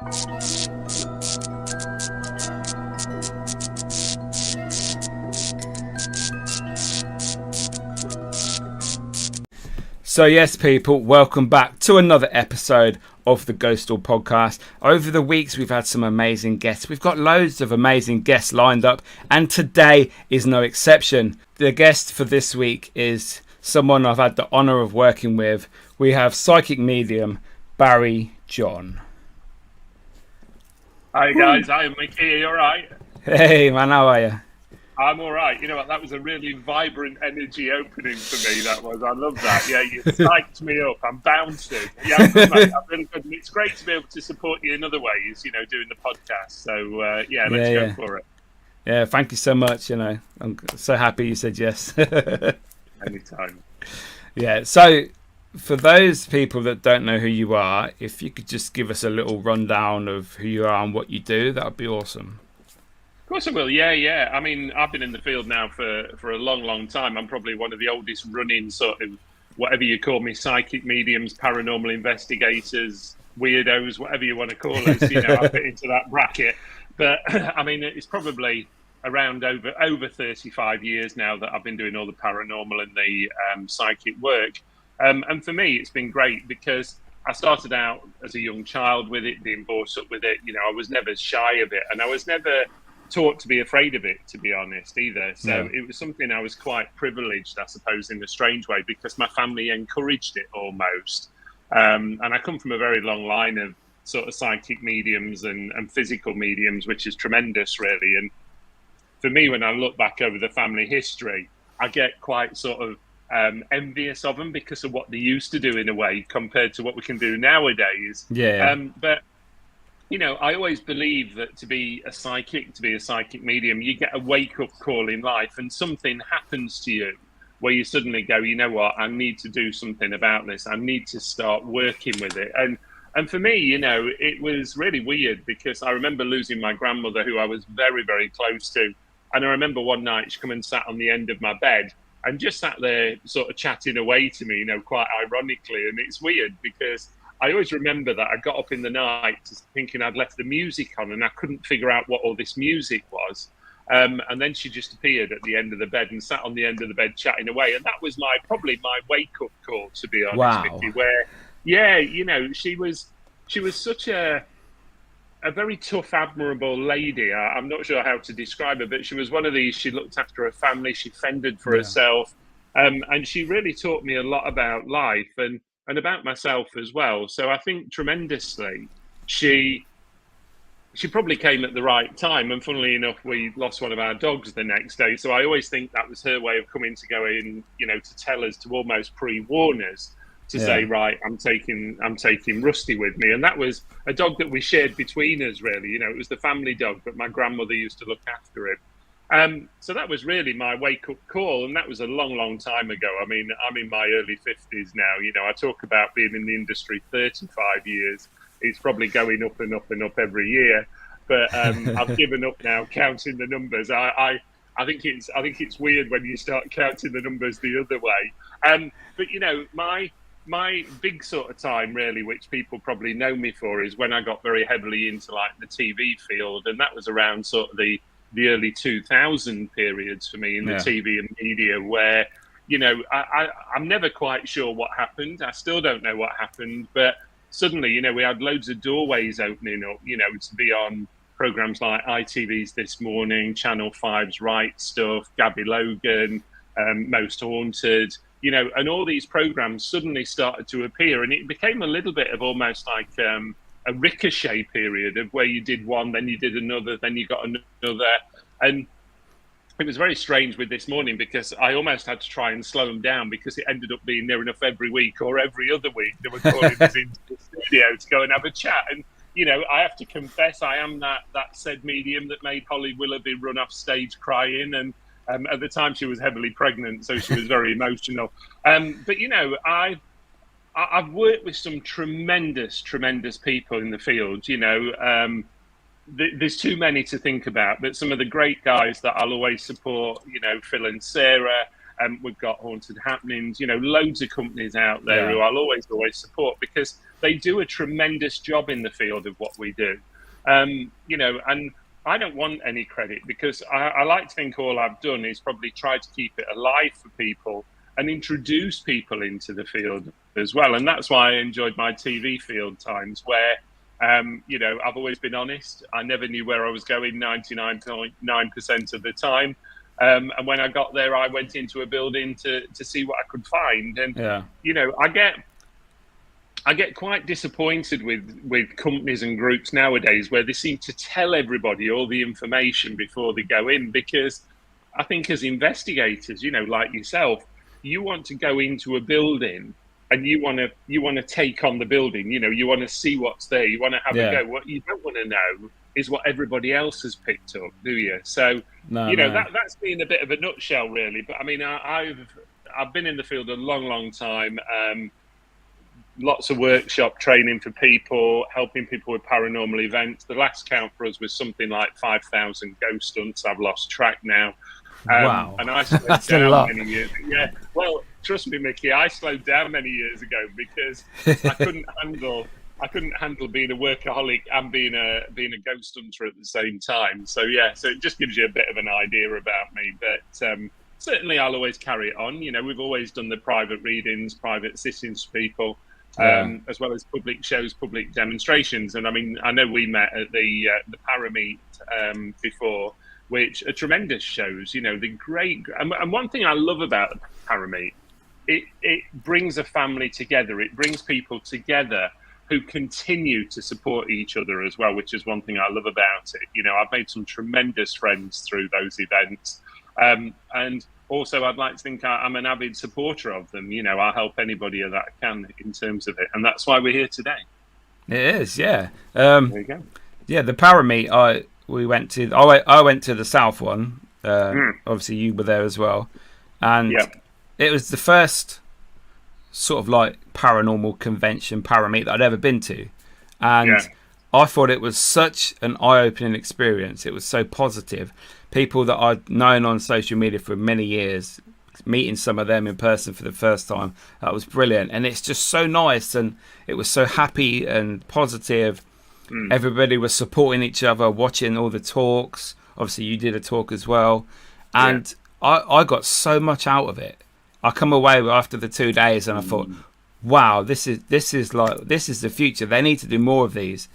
So yes, people, welcome back to another episode of the Ghostoul Podcast. Over the weeks, we've had some amazing guests. We've got loads of amazing guests lined up, and today is no exception. The guest for this week is someone I've had the honour of working with. We have psychic medium Barrie John. Hi guys, I'm Miki. Are you all right? Hey man, how are you? I'm all right. You know what? That was a really vibrant energy opening for me. That was. I love that. Yeah, you psyched me up. I'm bouncing. Yeah, I'm really good. And it's great to be able to support you in other ways. You know, doing the podcast. So let's go for it. Yeah, thank you so much. You know, I'm so happy you said yes. Anytime. Yeah. So for those people that don't know who you are, if you could just give us a little rundown of who you are and what you do, that would be awesome. Of course I will. Yeah. I mean, I've been in the field now for a long, long time. I'm probably one of the oldest running sort of, whatever you call me, psychic mediums, paranormal investigators, weirdos, whatever you want to call us. You know, I fit into that bracket. But I mean, it's probably around over 35 years now that I've been doing all the paranormal and the psychic work. And for me, it's been great because I started out as a young child with it, being brought up with it. You know, I was never shy of it, and I was never taught to be afraid of it, to be honest, either. So It was something I was quite privileged, I suppose, in a strange way, because my family encouraged it almost. And I come from a very long line of sort of psychic mediums and physical mediums, which is tremendous, really. And for me, when I look back over the family history, I get quite sort of envious of them because of what they used to do in a way compared to what we can do nowadays. But you know, I always believe that to be a psychic medium, you get a wake-up call in life and something happens to you where you suddenly go, you know what, I need to do something about this. I need to start working with it. And for me, you know, it was really weird because I remember losing my grandmother, who I was very, very close to. And I remember one night she come and sat on the end of my bed and just sat there sort of chatting away to me, you know, quite ironically. And it's weird because I always remember that I got up in the night thinking I'd left the music on and I couldn't figure out what all this music was. And then she just appeared at the end of the bed and sat on the end of the bed chatting away. And that was probably my wake-up call, to be honest, wow. Miki, where, yeah, you know, she was such a very tough, admirable lady. I'm not sure how to describe her, but she was one of these, she looked after her family, she fended for herself. And she really taught me a lot about life and about myself as well. So I think tremendously, she probably came at the right time. And funnily enough, we lost one of our dogs the next day. So I always think that was her way of coming to go in, you know, to tell us, to almost pre-warn us, to say, right, I'm taking Rusty with me. And that was a dog that we shared between us, really. You know, it was the family dog, but my grandmother used to look after him. So that was really my wake-up call, and that was a long, long time ago. I mean, I'm in my early 50s now. You know, I talk about being in the industry 35 years. It's probably going up and up and up every year. But I've given up now counting the numbers. I think it's weird when you start counting the numbers the other way. But you know, my big sort of time, really, which people probably know me for, is when I got very heavily into like the TV field, and that was around sort of the early 2000 periods for me in the TV and media, where, you know, I'm never quite sure what happened. I still don't know what happened, but suddenly, you know, we had loads of doorways opening up, you know, to be on programs like ITV's This Morning, Channel 5's Right Stuff, Gabby Logan, Most Haunted, you know, and all these programs suddenly started to appear, and it became a little bit of almost like a ricochet period of where you did one, then you did another, then you got another. And it was very strange with This Morning because I almost had to try and slow them down because it ended up being near enough every week or every other week they were calling us into the studio to go and have a chat. And, you know, I have to confess, I am that said medium that made Holly Willoughby run off stage crying. And at the time she was heavily pregnant, so she was very emotional. But, you know, I've worked with some tremendous people in the field. You know, there's too many to think about, but some of the great guys that I'll always support, you know, Phil and Sarah, We've got Haunted Happenings, loads of companies out there who I'll always support because they do a tremendous job in the field of what we do. And I don't want any credit because I like to think all I've done is probably try to keep it alive for people and introduce people into the field as well. And that's why I enjoyed my TV field times where, I've always been honest. I never knew where I was going 99.9% of the time. And when I got there, I went into a building to see what I could find. And, I get quite disappointed with companies and groups nowadays where they seem to tell everybody all the information before they go in, because I think as investigators, like yourself, you want to go into a building and you want to take on the building. You want to see what's there. You want to have a go. What you don't want to know is what everybody else has picked up, do you? So, that's been a bit of a nutshell, really. But I mean, I've been in the field a long time. Lots of workshop training for people, helping people with paranormal events. The last count for us was something like 5,000 ghost hunts. I've lost track now. Wow. And I slowed down many years. Yeah. Well, trust me, Miki, I slowed down many years ago because I couldn't handle being a workaholic and being a ghost hunter at the same time. So so it just gives you a bit of an idea about me. But certainly I'll always carry it on. We've always done the private readings, private sittings for people. As well as public shows, public demonstrations. And I mean, I know we met at the Parameet before, which are tremendous shows, they're great. And one thing I love about the Parameet, it brings a family together. It brings people together who continue to support each other as well, which is one thing I love about it. I've made some tremendous friends through those events. And also, I'd like to think I'm an avid supporter of them. I'll help anybody that I can in terms of it. And that's why we're here today. It is, yeah. There you go. Yeah, the Parameet, I went to the South one. Obviously, you were there as well. And it was the first sort of like paranormal convention, Parameet, that I'd ever been to. And I thought it was such an eye-opening experience. It was so positive. People that I'd known on social media for many years, meeting some of them in person for the first time, that was brilliant. And it's just so nice, and it was so happy and positive. Everybody was supporting each other, watching all the talks. Obviously, you did a talk as well. And I got so much out of it. I come away after the 2 days and I thought, wow, this is the future. They need to do more of these.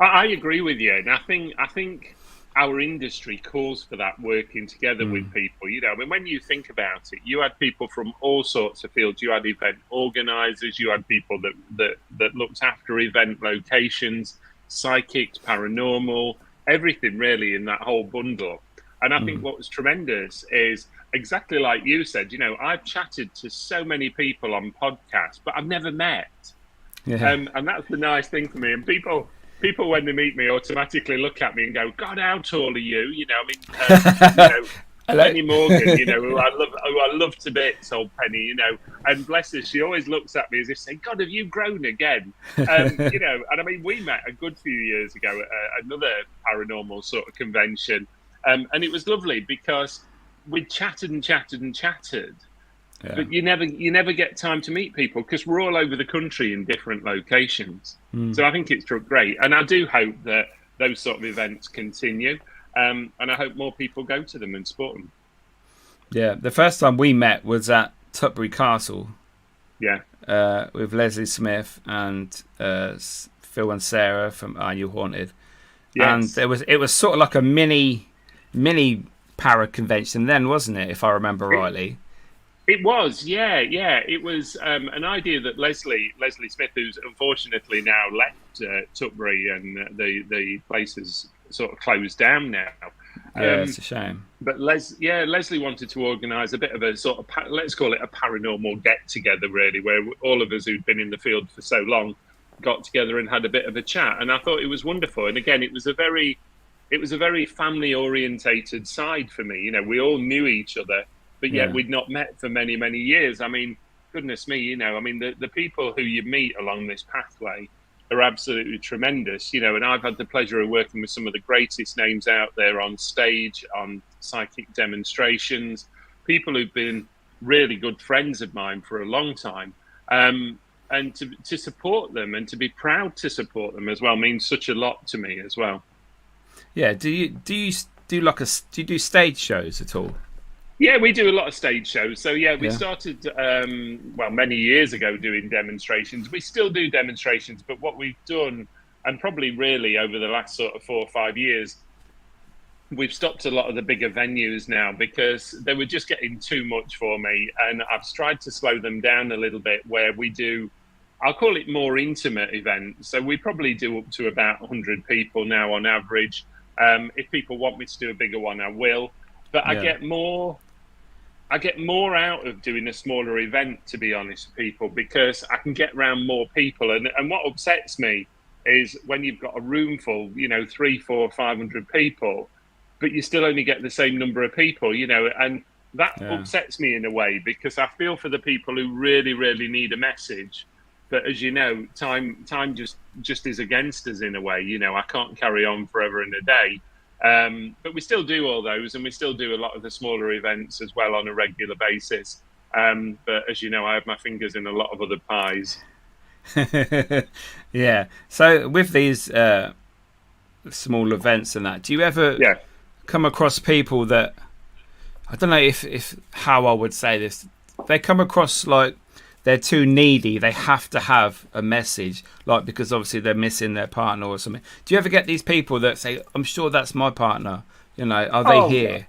I agree with you. And I think our industry calls for that, working together with people. When you think about it, you had people from all sorts of fields. You had event organizers, you had people that looked after event locations, psychics, paranormal, everything really in that whole bundle. And I think what was tremendous is exactly like you said, I've chatted to so many people on podcasts, but I've never met. And that's the nice thing for me. And people, when they meet me, automatically look at me and go, God, how tall are you? Penny Morgan, who I love to bits, old Penny, and bless her, she always looks at me as if saying, God, have you grown again? And I mean, we met a good few years ago at another paranormal sort of convention. And it was lovely because we chatted and chatted and chatted. But you never get time to meet people because we're all over the country in different locations. So I think it's great. And I do hope that those sort of events continue. And I hope more people go to them and support them. Yeah, the first time we met was at Tutbury Castle. Yeah. With Leslie Smith and Phil and Sarah from Are You Haunted? Yes. And it was sort of like a mini para convention then, wasn't it, if I remember rightly? It was, yeah. It was an idea that Leslie Smith, who's unfortunately now left Tutbury, and the place has sort of closed down now. Yeah, it's a shame. But Leslie wanted to organise a bit of a sort of, let's call it a paranormal get-together, really, where all of us who'd been in the field for so long got together and had a bit of a chat. And I thought it was wonderful. And again, it was a very family-orientated side for me. We all knew each other, but yet we'd not met for many, many years. I mean, goodness me, the people who you meet along this pathway are absolutely tremendous, and I've had the pleasure of working with some of the greatest names out there on stage, on psychic demonstrations, people who've been really good friends of mine for a long time. And to support them and to be proud to support them as well means such a lot to me as well. Yeah. Do you do stage shows at all? Yeah, we do a lot of stage shows. So yeah, we started many years ago doing demonstrations. We still do demonstrations, but what we've done, and probably really over the last sort of 4 or 5 years, we've stopped a lot of the bigger venues now because they were just getting too much for me, and I've tried to slow them down a little bit. Where we do, I'll call it more intimate events. So we probably do up to about 100 people now on average. If people want me to do a bigger one, I will. But I get more out of doing a smaller event, to be honest with people, because I can get around more people. And what upsets me is when you've got a room full, 300, 400, 500 people, but you still only get the same number of people, and that upsets me in a way, because I feel for the people who really, really need a message. But as you know, time just is against us in a way. I can't carry on forever and a day. But we still do all those, and we still do a lot of the smaller events as well on a regular basis. But as you know, I have my fingers in a lot of other pies. Yeah. So with these small events and that, do you ever come across people that, I don't know if how I would say this, they come across like they're too needy, they have to have a message, like because obviously they're missing their partner or something? Do you ever get these people that say, I'm sure that's my partner, are they here?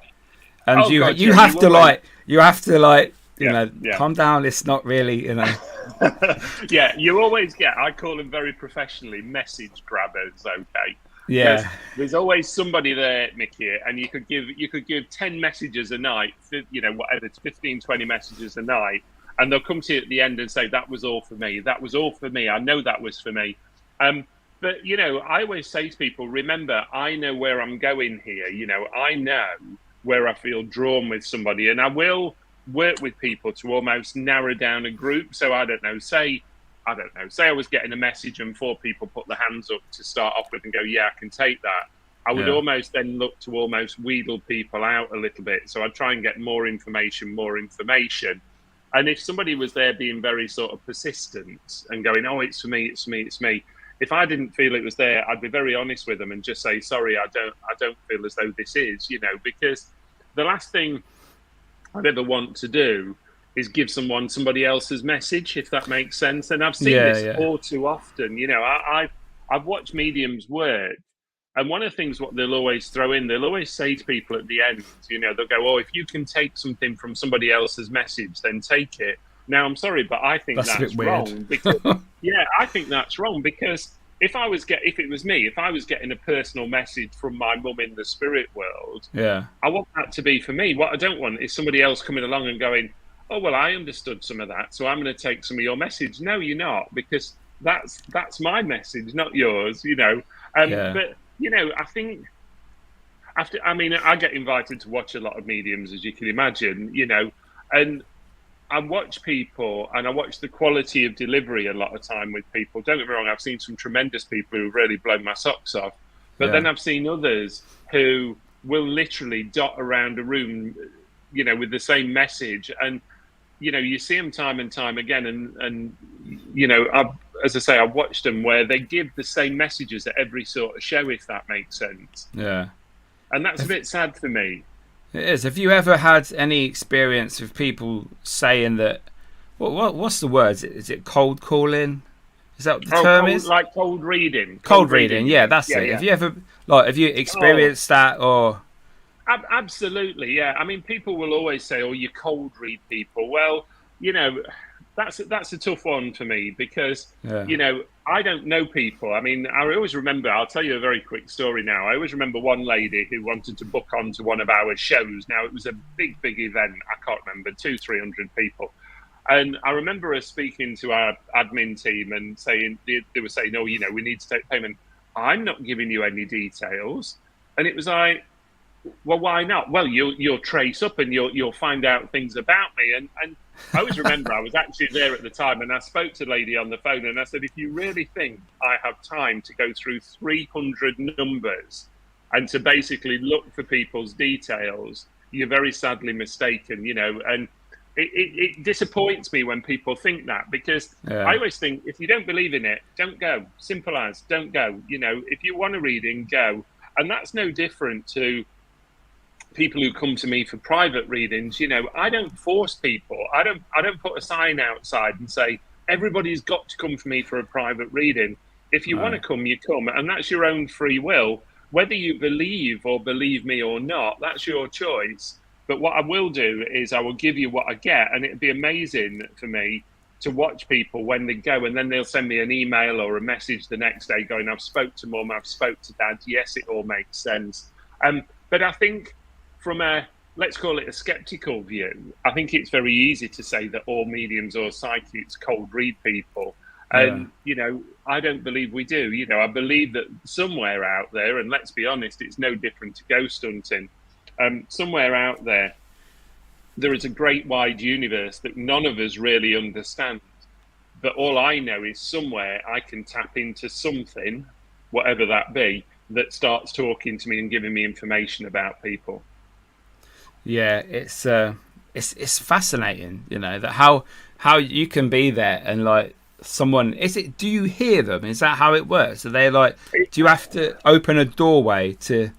And you have to calm down, it's not really, Yeah, you always get, I call them very professionally, message grabbers, okay? Yeah. There's always somebody there, Miki, and you could give 10 messages a night, whatever, it's 15, 20 messages a night, and they'll come to you at the end and say, that was all for me. That was all for me. I know that was for me. But, I always say to people, remember, I know where I'm going here. I know where I feel drawn with somebody, and I will work with people to almost narrow down a group. So say I was getting a message and 4 people put their hands up to start off with and go, yeah, I can take that. I would almost then look to almost wheedle people out a little bit. So I'd try and get more information. And if somebody was there being very sort of persistent and going, oh, it's for me, it's me, it's me. If I didn't feel it was there, I'd be very honest with them and just say, sorry, I don't feel as though this is, because the last thing I'd ever want to do is give somebody else's message, if that makes sense. And I've seen this all too often. I've watched mediums work. And one of the things what they'll always throw in, they'll always say to people at the end, they'll go, oh, if you can take something from somebody else's message, then take it. Now, I'm sorry, but I think that's wrong. Because, I think that's wrong, because if it was me, if I was getting a personal message from my mum in the spirit world, I want that to be for me. What I don't want is somebody else coming along and going, oh, well, I understood some of that, so I'm going to take some of your message. No, you're not, because that's my message, not yours, But, I think I get invited to watch a lot of mediums, as you can imagine, and I watch people and I watch the quality of delivery a lot of time with people. Don't get me wrong, I've seen some tremendous people who've really blown my socks off, but then I've seen others who will literally dot around a room, with the same message. And, you see them time and time again. And as I say, I've watched them where they give the same messages at every sort of show, if that makes sense. Yeah. And that's a bit sad for me. It is. Have you ever had any experience with people saying that, what's the word? Is it cold calling? Is that what the term is? Like cold reading. Cold reading, yeah, that's it. Yeah. Have you experienced that, or? Absolutely, yeah. I mean, people will always say, oh, you cold read people. Well, that's a tough one for me, because, I don't know people. I mean, I always remember, I'll tell you a very quick story now. I always remember one lady who wanted to book onto one of our shows. Now, it was a big event. I can't remember, 200-300 people. And I remember her speaking to our admin team and saying, they were saying, oh, we need to take payment. I'm not giving you any details. And it was like, well, why not? Well, you'll trace up and you'll find out things about me. And I always remember I was actually there at the time, and I spoke to the lady on the phone, and I said, if you really think I have time to go through 300 numbers and to basically look for people's details, you're very sadly mistaken, and it disappoints me when people think that, because I always think, if you don't believe in it, don't go. Simple as, don't go. If you want a reading, go. And that's no different to people who come to me for private readings. I don't force people. I don't put a sign outside and say, everybody's got to come for me for a private reading. If you want to come, you come. And that's your own free will. Whether you believe me or not, that's your choice. But what I will do is I will give you what I get, and it'd be amazing for me to watch people when they go, and then they'll send me an email or a message the next day going, I've spoke to Mum, I've spoke to Dad. Yes, it all makes sense. But I think from let's call it a skeptical view, I think it's very easy to say that all mediums or psychics cold read people. And, I don't believe we do. I believe that somewhere out there, and let's be honest, it's no different to ghost hunting. Somewhere out there is a great wide universe that none of us really understand. But all I know is somewhere I can tap into something, whatever that be, that starts talking to me and giving me information about people. Yeah, it's fascinating, that how you can be there and like someone, do you hear them? Is that how it works? Are they like, do you have to open a doorway to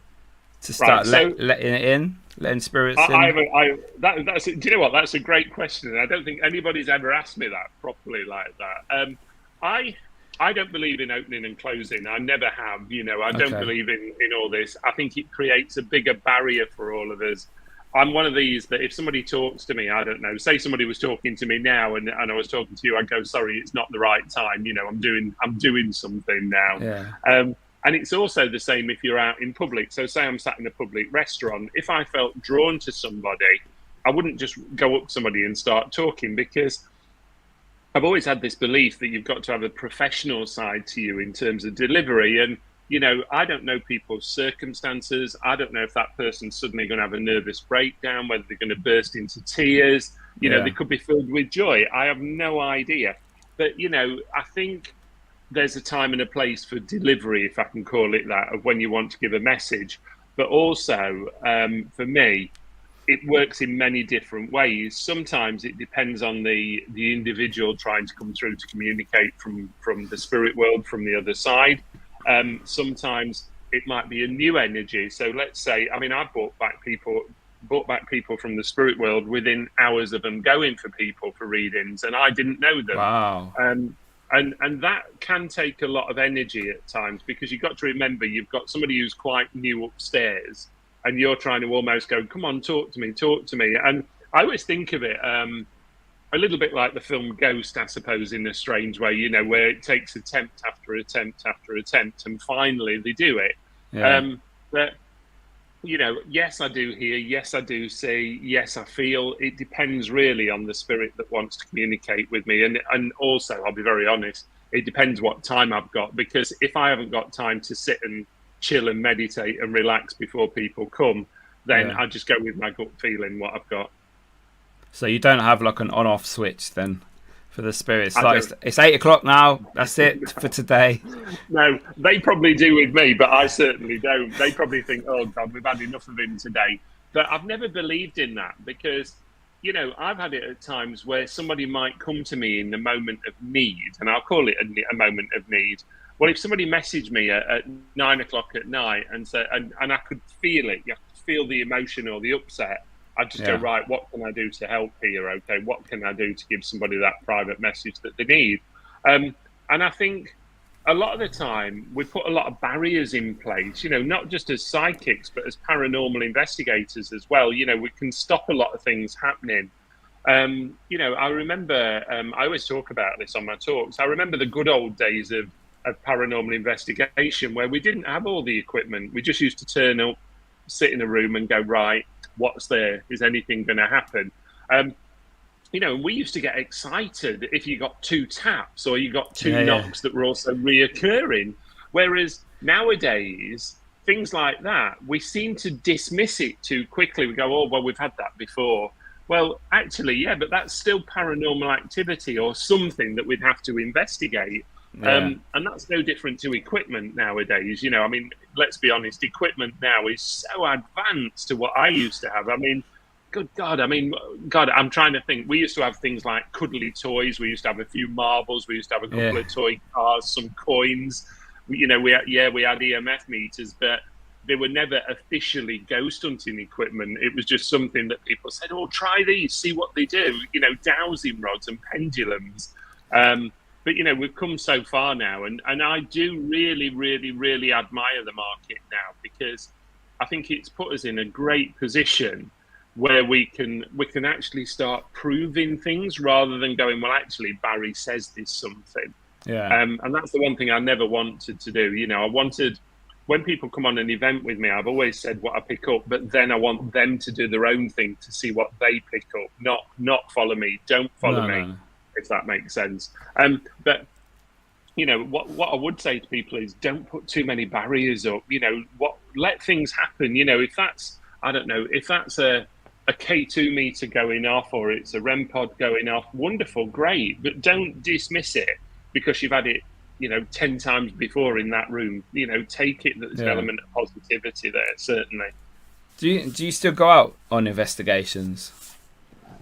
start letting it in, letting spirits in? Do you know what? That's a great question. I don't think anybody's ever asked me that properly like that. I don't believe in opening and closing. I never have. I don't believe in all this. I think it creates a bigger barrier for all of us. I'm one of these that if somebody talks to me, I don't know, say somebody was talking to me now and I was talking to you, I'd go, sorry, it's not the right time. I'm doing something now. Yeah. And it's also the same if you're out in public. So say I'm sat in a public restaurant. If I felt drawn to somebody, I wouldn't just go up to somebody and start talking, because I've always had this belief that you've got to have a professional side to you in terms of delivery. And, I don't know people's circumstances. I don't know if that person's suddenly going to have a nervous breakdown, whether they're going to burst into tears. They could be filled with joy. I have no idea. But, I think there's a time and a place for delivery, if I can call it that, of when you want to give a message. But also, for me, it works in many different ways. Sometimes it depends on the individual trying to come through to communicate from the spirit world, from the other side. Sometimes it might be a new energy. So let's say, I brought back people from the spirit world within hours of them going for people for readings, and I didn't know them. Wow. And that can take a lot of energy at times, because you've got to remember you've got somebody who's quite new upstairs and you're trying to almost go, come on, talk to me. And I always think of it a little bit like the film Ghost, I suppose, in a strange way, where it takes attempt after attempt after attempt and finally they do it. Yeah. But, yes, I do hear, yes, I do see, yes, I feel. It depends really on the spirit that wants to communicate with me. And also, I'll be very honest, it depends what time I've got, because if I haven't got time to sit and chill and meditate and relax before people come, then I just go with my gut feeling what I've got. So you don't have like an on-off switch then for the spirits? Like it's 8 o'clock now, that's it for today. No, they probably do with me, but I certainly don't. They probably think, oh God, we've had enough of him today. But I've never believed in that, because, I've had it at times where somebody might come to me in the moment of need, and I'll call it a moment of need. Well, if somebody messaged me at 9 o'clock at night and said, and I could feel it, you could feel the emotion or the upset, I'd just go, right, what can I do to help here? Okay, what can I do to give somebody that private message that they need? And I think a lot of the time we put a lot of barriers in place, not just as psychics, but as paranormal investigators as well. We can stop a lot of things happening. I remember, I always talk about this on my talks. I remember the good old days of paranormal investigation, where we didn't have all the equipment. We just used to turn up, sit in a room and go, right, what's there? Is anything going to happen? We used to get excited if you got 2 taps or you got 2 knocks that were also reoccurring. Whereas nowadays, things like that, we seem to dismiss it too quickly. We go, oh, well, we've had that before. Well, actually, yeah, but that's still paranormal activity or something that we'd have to investigate. And that's no different to equipment nowadays. Let's be honest, equipment now is so advanced to what I used to have. good God, I mean, God, I'm trying to think. We used to have things like cuddly toys. We used to have a few marbles. We used to have a couple of toy cars, some coins. We had EMF meters, but they were never officially ghost hunting equipment. It was just something that people said, "Oh, try these, see what they do." Dowsing rods and pendulums. But we've come so far now, and I do really, really, really admire the market now, because I think it's put us in a great position where we can actually start proving things rather than going, well, actually, Barrie says this something. Yeah. And that's the one thing I never wanted to do. I wanted, when people come on an event with me, I've always said what I pick up, but then I want them to do their own thing to see what they pick up, not follow me. Don't follow me, if that makes sense. But what I would say to people is, don't put too many barriers up. Let things happen. If that's, I don't know, if that's a K2 meter going off, or it's a REM pod going off, wonderful, great, but don't dismiss it because you've had it 10 times before in that room. Take it that there's an element of positivity there, certainly. Do you still go out on investigations?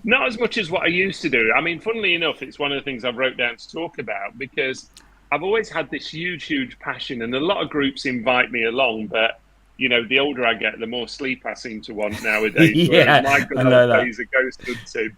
Not as much as what I used to do. I mean, funnily enough, it's one of the things I've wrote down to talk about, because I've always had this huge passion, and a lot of groups invite me along, but the older I get, the more sleep I seem to want nowadays. Yeah, my good old days of ghost hunting.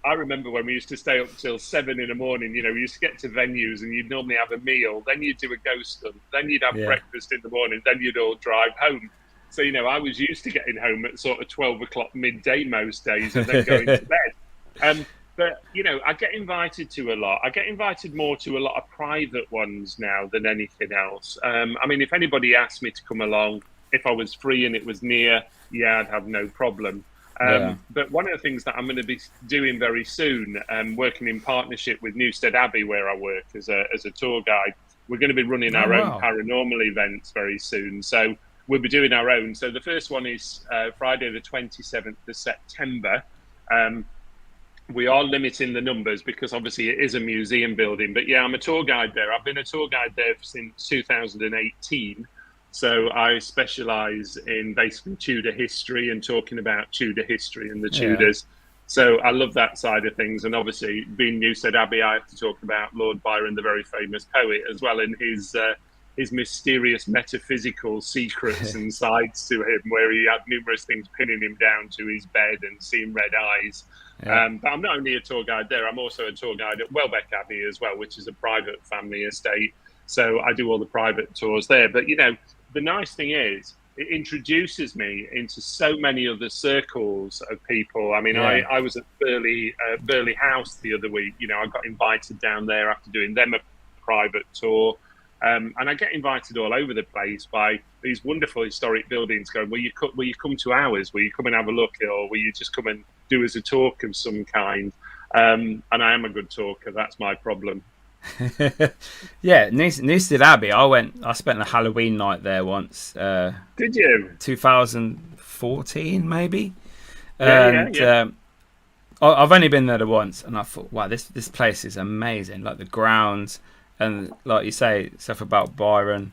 I remember when we used to stay up till 7 in the morning. We used to get to venues, and you'd normally have a meal, then you'd do a ghost hunt, then you'd have breakfast in the morning, then you'd all drive home. So I was used to getting home at sort of 12 o'clock midday most days, and then going to bed. But I get invited to a lot. I get invited more to a lot of private ones now than anything else. I mean, if anybody asked me to come along, if I was free and it was near, I'd have no problem. But one of the things that I'm going to be doing very soon, working in partnership with Newstead Abbey, where I work as a tour guide, we're going to be running our own paranormal events very soon. So we'll be doing our own. So the first one is Friday the 27th of September. We are limiting the numbers because obviously it is a museum building. But I'm a tour guide there. I've been a tour guide there since 2018. So I specialise in basically Tudor history and talking about Tudor history and the Tudors. So I love that side of things. And obviously, being Newstead Abbey, I have to talk about Lord Byron, the very famous poet, as well, and his mysterious metaphysical secrets and sides to him, where he had numerous things pinning him down to his bed and seeing red eyes. But I'm not only a tour guide there, I'm also a tour guide at Welbeck Abbey as well, which is a private family estate. So I do all the private tours there. But, the nice thing is, it introduces me into so many other circles of people. I mean, I was at Burley House the other week. I got invited down there after doing them a private tour. And I get invited all over the place by these wonderful historic buildings going, will you come to ours? Will you come and have a look? Or will you just come and do as a talk of some kind? And I am a good talker. That's my problem. Newstead Abbey. I spent a Halloween night there once. Did you? 2014, maybe. Yeah. I've only been there once, and I thought, wow, this place is amazing. Like the grounds, and like you say, stuff about Byron,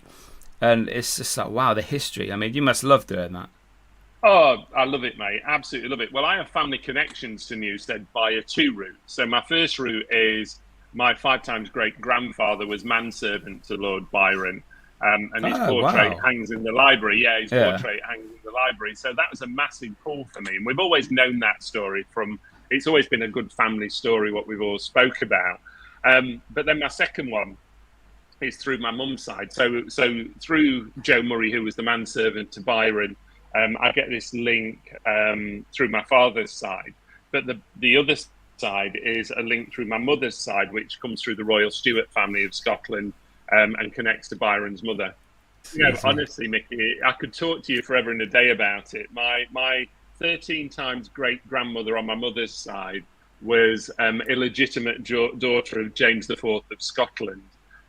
and it's just like, wow, the history. I mean, you must love doing that. Oh, I love it, mate. Absolutely love it. Well, I have family connections to Newstead via 2 routes. So my first route is my 5 times great grandfather was manservant to Lord Byron, and his portrait hangs in the library. Yeah, his portrait hangs in the library. So that was a massive pull for me. And we've always known that story it's always been a good family story, what we've all spoke about. But then my second one is through my mum's side. So through Joe Murray, who was the manservant to Byron, I get this link through my father's side. But the other side is a link through my mother's side, which comes through the Royal Stuart family of Scotland and connects to Byron's mother. Honestly, Miki, I could talk to you forever and a day about it. My 13 times great grandmother on my mother's side was illegitimate daughter of James IV of Scotland.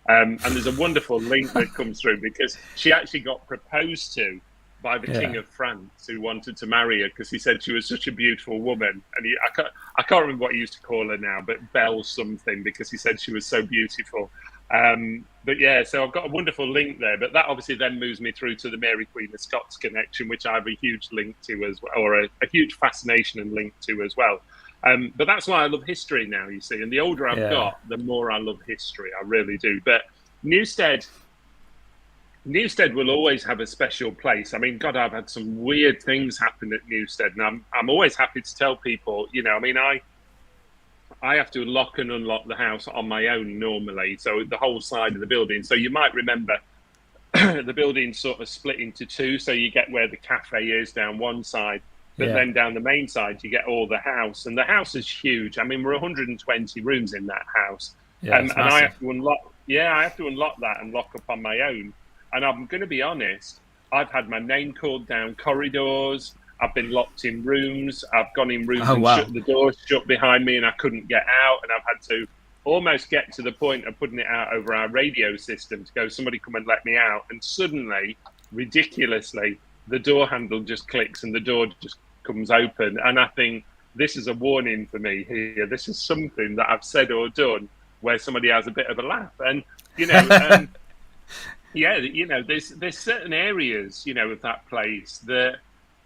And there's a wonderful link that comes through because she actually got proposed to by the King of France, who wanted to marry her because he said she was such a beautiful woman. And I can't remember what he used to call her now, but Belle something, because he said she was so beautiful. But yeah, so I've got a wonderful link there. But that obviously then moves me through to the Mary Queen of Scots connection, which I have a huge link to as well, or a huge fascination and link to as well. But that's why I love history now, you see. And the older I've got, the more I love history. I really do. But Newstead will always have a special place. I mean, God, I've had some weird things happen at Newstead, and I'm always happy to tell people, you know, I mean, I have to lock and unlock the house on my own normally, so the whole side of the building. So you might remember the building sort of split into two, so you get where the cafe is down one side, but then down the main side you get all the house, and the house is huge. I mean, we're 120 rooms in that house, and I have to unlock. Yeah, I have to unlock that and lock up on my own. And I'm going to be honest, I've had my name called down corridors. I've been locked in rooms. I've gone in rooms shut the doors shut behind me and I couldn't get out. And I've had to almost get to the point of putting it out over our radio system to go, somebody come and let me out. And suddenly, ridiculously, the door handle just clicks and the door just comes open. And I think this is a warning for me here. This is something that I've said or done where somebody has a bit of a laugh. And, you know... yeah, you know, there's certain areas, you know, of that place that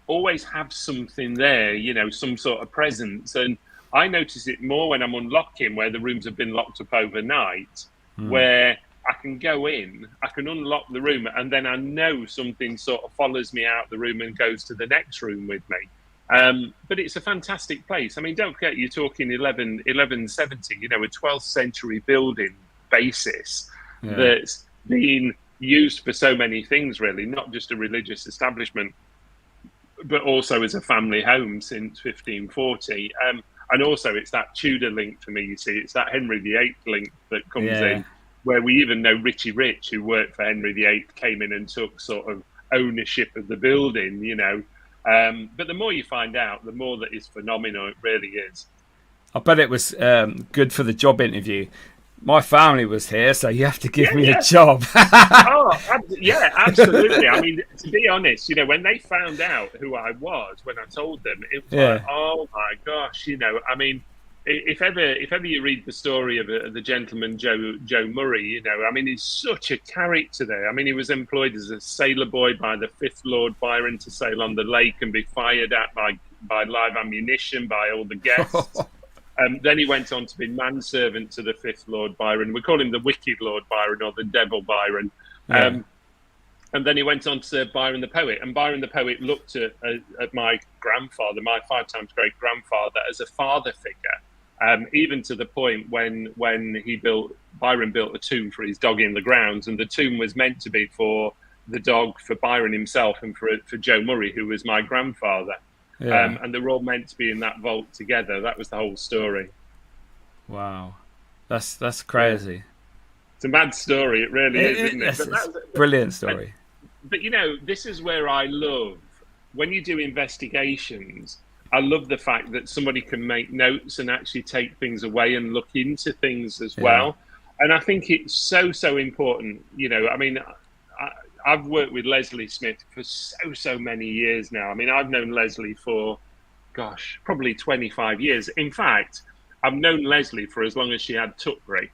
always have something there, you know, some sort of presence. And I notice it more when I'm unlocking, where the rooms have been locked up overnight, where I can go in, I can unlock the room, and then I know something sort of follows me out the room and goes to the next room with me. But it's a fantastic place. I mean, don't forget, you're talking 1170, you know, a 12th century building basis that's been used for so many things, really, not just a religious establishment, but also as a family home since 1540. And also it's that Tudor link for me, you see. It's that Henry VIII link that comes in, where we even know Richie Rich, who worked for Henry VIII, came in and took sort of ownership of the building, you know. But the more you find out, the more that is phenomenal. It really is. I bet it was good for the job interview. My family was here, so you have to give me a job. Yeah, absolutely. I mean, to be honest, you know, when they found out who I was, when I told them, it was like, oh my gosh, you know, I mean, if ever you read the story of the gentleman Joe Murray, you know, I mean, he's such a character there. I mean, he was employed as a sailor boy by the 5th Lord Byron to sail on the lake and be fired at by live ammunition by all the guests. Then he went on to be manservant to the 5th Lord Byron. We call him the Wicked Lord Byron, or the Devil Byron. And then he went on to serve Byron the Poet. And Byron the Poet looked at my grandfather, my 5 times great grandfather, as a father figure, even to the point when Byron built a tomb for his dog in the grounds, and the tomb was meant to be for the dog, for Byron himself, and for Joe Murray, who was my grandfather. And they were all meant to be in that vault together. That was the whole story. Wow, that's crazy. It's a mad story. It really is, isn't it? It's a brilliant story. But you know, this is where I love, when you do investigations, I love the fact that somebody can make notes and actually take things away and look into things as well. And I think it's so important. You know, I mean, I've worked with Leslie Smith for so many years now. I mean, I've known Leslie for, gosh, probably 25 years. In fact, I've known Leslie for as long as she had Tutbury.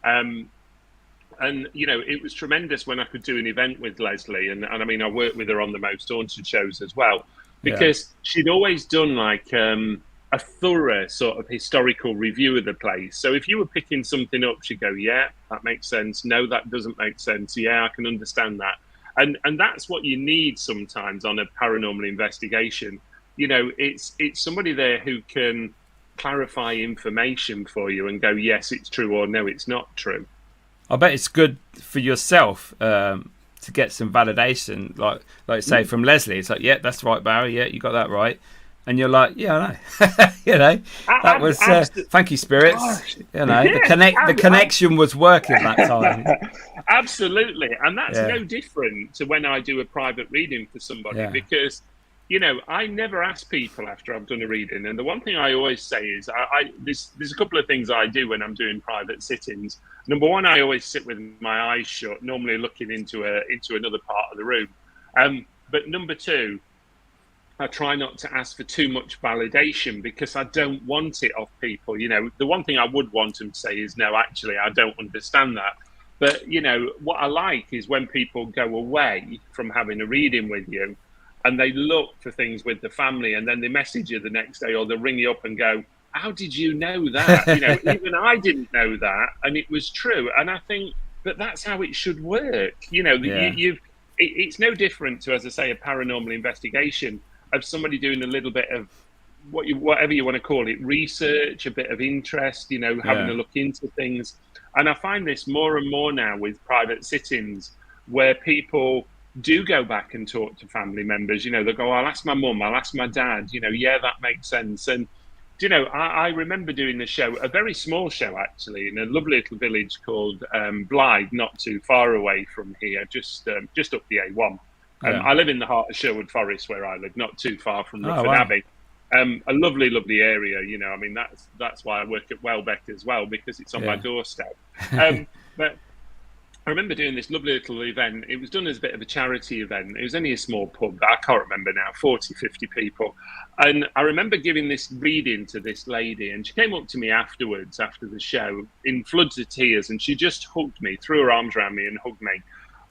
And, you know, it was tremendous when I could do an event with Leslie. And I mean, I worked with her on the Most Haunted shows as well, because she'd always done like a thorough sort of historical review of the place. So if you were picking something up, she'd go, yeah, that makes sense. No, that doesn't make sense. Yeah, I can understand that. And that's what you need sometimes on a paranormal investigation. You know, it's somebody there who can clarify information for you and go, yes, it's true, or no, it's not true. I bet it's good for yourself to get some validation, like say from Leslie. It's like, yeah, that's right, Barry. Yeah, you got that right. And you're like, yeah, I know. You know, that was thank you, spirits. Gosh. You know, the connection was working that time. Absolutely, and that's no different to when I do a private reading for somebody, because, you know, I never ask people after I've done a reading. And the one thing I always say is, there's a couple of things I do when I'm doing private sittings. Number one, I always sit with my eyes shut, normally looking into another part of the room. But number two, I try not to ask for too much validation, because I don't want it off people. You know, the one thing I would want them to say is, no, actually, I don't understand that. But, you know, what I like is when people go away from having a reading with you and they look for things with the family, and then they message you the next day, or they'll ring you up and go, how did you know that? You know, even I didn't know that, and it was true. And I think, but that's how it should work. You know, it's no different to, as I say, a paranormal investigation of somebody doing a little bit of whatever you want to call it, research, a bit of interest, you know, having a look into things. And I find this more and more now with private sittings, where people do go back and talk to family members. You know, they'll go, I'll ask my mum, I'll ask my dad, you know, yeah, that makes sense. And, you know, I remember doing the show, a very small show actually, in a lovely little village called Blythe, not too far away from here, just up the A1. I live in the heart of Sherwood Forest, where I live, not too far from Rufford Abbey. A lovely, lovely area, you know. I mean, that's why I work at Welbeck as well, because it's on my doorstep. But I remember doing this lovely little event. It was done as a bit of a charity event. It was only a small pub, I can't remember now, 40, 50 people. And I remember giving this reading to this lady, and she came up to me afterwards, after the show, in floods of tears, and she just hugged me, threw her arms around me and hugged me.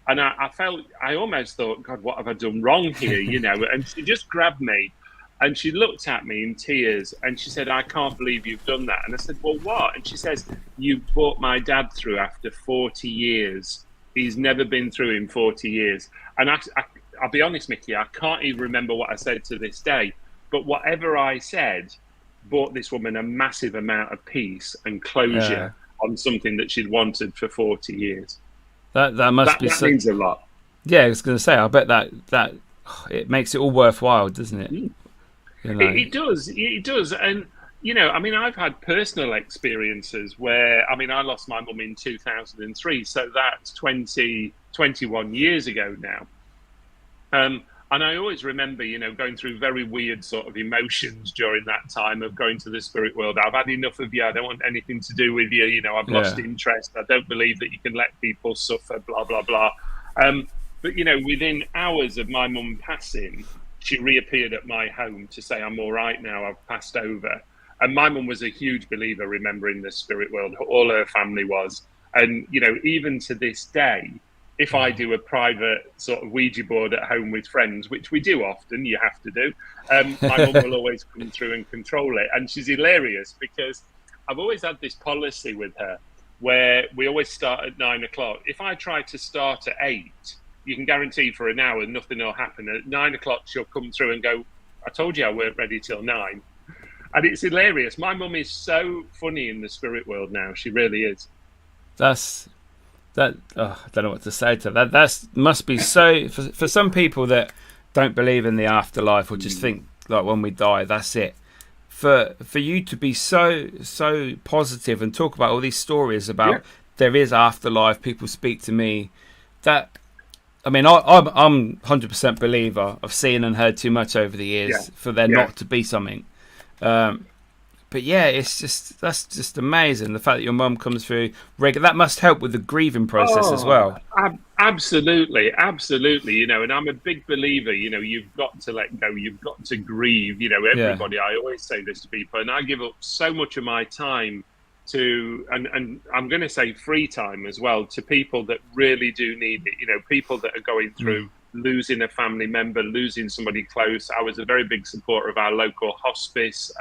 And I almost thought, God, what have I done wrong here, you know? And she just grabbed me, and she looked at me in tears, and she said, I can't believe you've done that. And I said, well, what? And she says, you brought my dad through after 40 years. He's never been through in 40 years. And I'll be honest, Miki, I can't even remember what I said to this day. But whatever I said brought this woman a massive amount of peace and closure on something that she'd wanted for 40 years. That means a lot. Yeah, I was going to say, I bet that it makes it all worthwhile, doesn't it? You know? It does. And, you know, I mean, I've had personal experiences where, I mean, I lost my mum in 2003, so that's 21 years ago now. And I always remember, you know, going through very weird sort of emotions during that time of going to the spirit world. I've had enough of you. I don't want anything to do with you. You know, I've lost interest. I don't believe that you can let people suffer, blah, blah, blah. But, you know, within hours of my mum passing, she reappeared at my home to say, I'm all right now, I've passed over. And my mum was a huge believer, remembering the spirit world. All her family was. And, you know, even to this day, if I do a private sort of Ouija board at home with friends, which we do often, you have to do, my mum will always come through and control it. And she's hilarious, because I've always had this policy with her where we always start at 9 o'clock. If I try to start at 8, you can guarantee for an hour nothing will happen. At 9 o'clock, she'll come through and go, I told you I weren't ready till 9. And it's hilarious. My mum is so funny in the spirit world now. She really is. I don't know what to say to that. That must be so, for some people that don't believe in the afterlife, or just think like when we die, that's it. For you to be so positive and talk about all these stories about there is afterlife, people speak to me, that, I mean, I'm 100% believer. I've seen and heard too much over the years for there not to be something. But yeah, that's just amazing. The fact that your mum comes through regular, that must help with the grieving process as well. Absolutely. You know, and I'm a big believer. You know, you've got to let go. You've got to grieve. You know, everybody. I always say this to people, and I give up so much of my time to, and I'm going to say free time as well, to people that really do need it. You know, people that are going through losing a family member, losing somebody close. I was a very big supporter of our local hospice,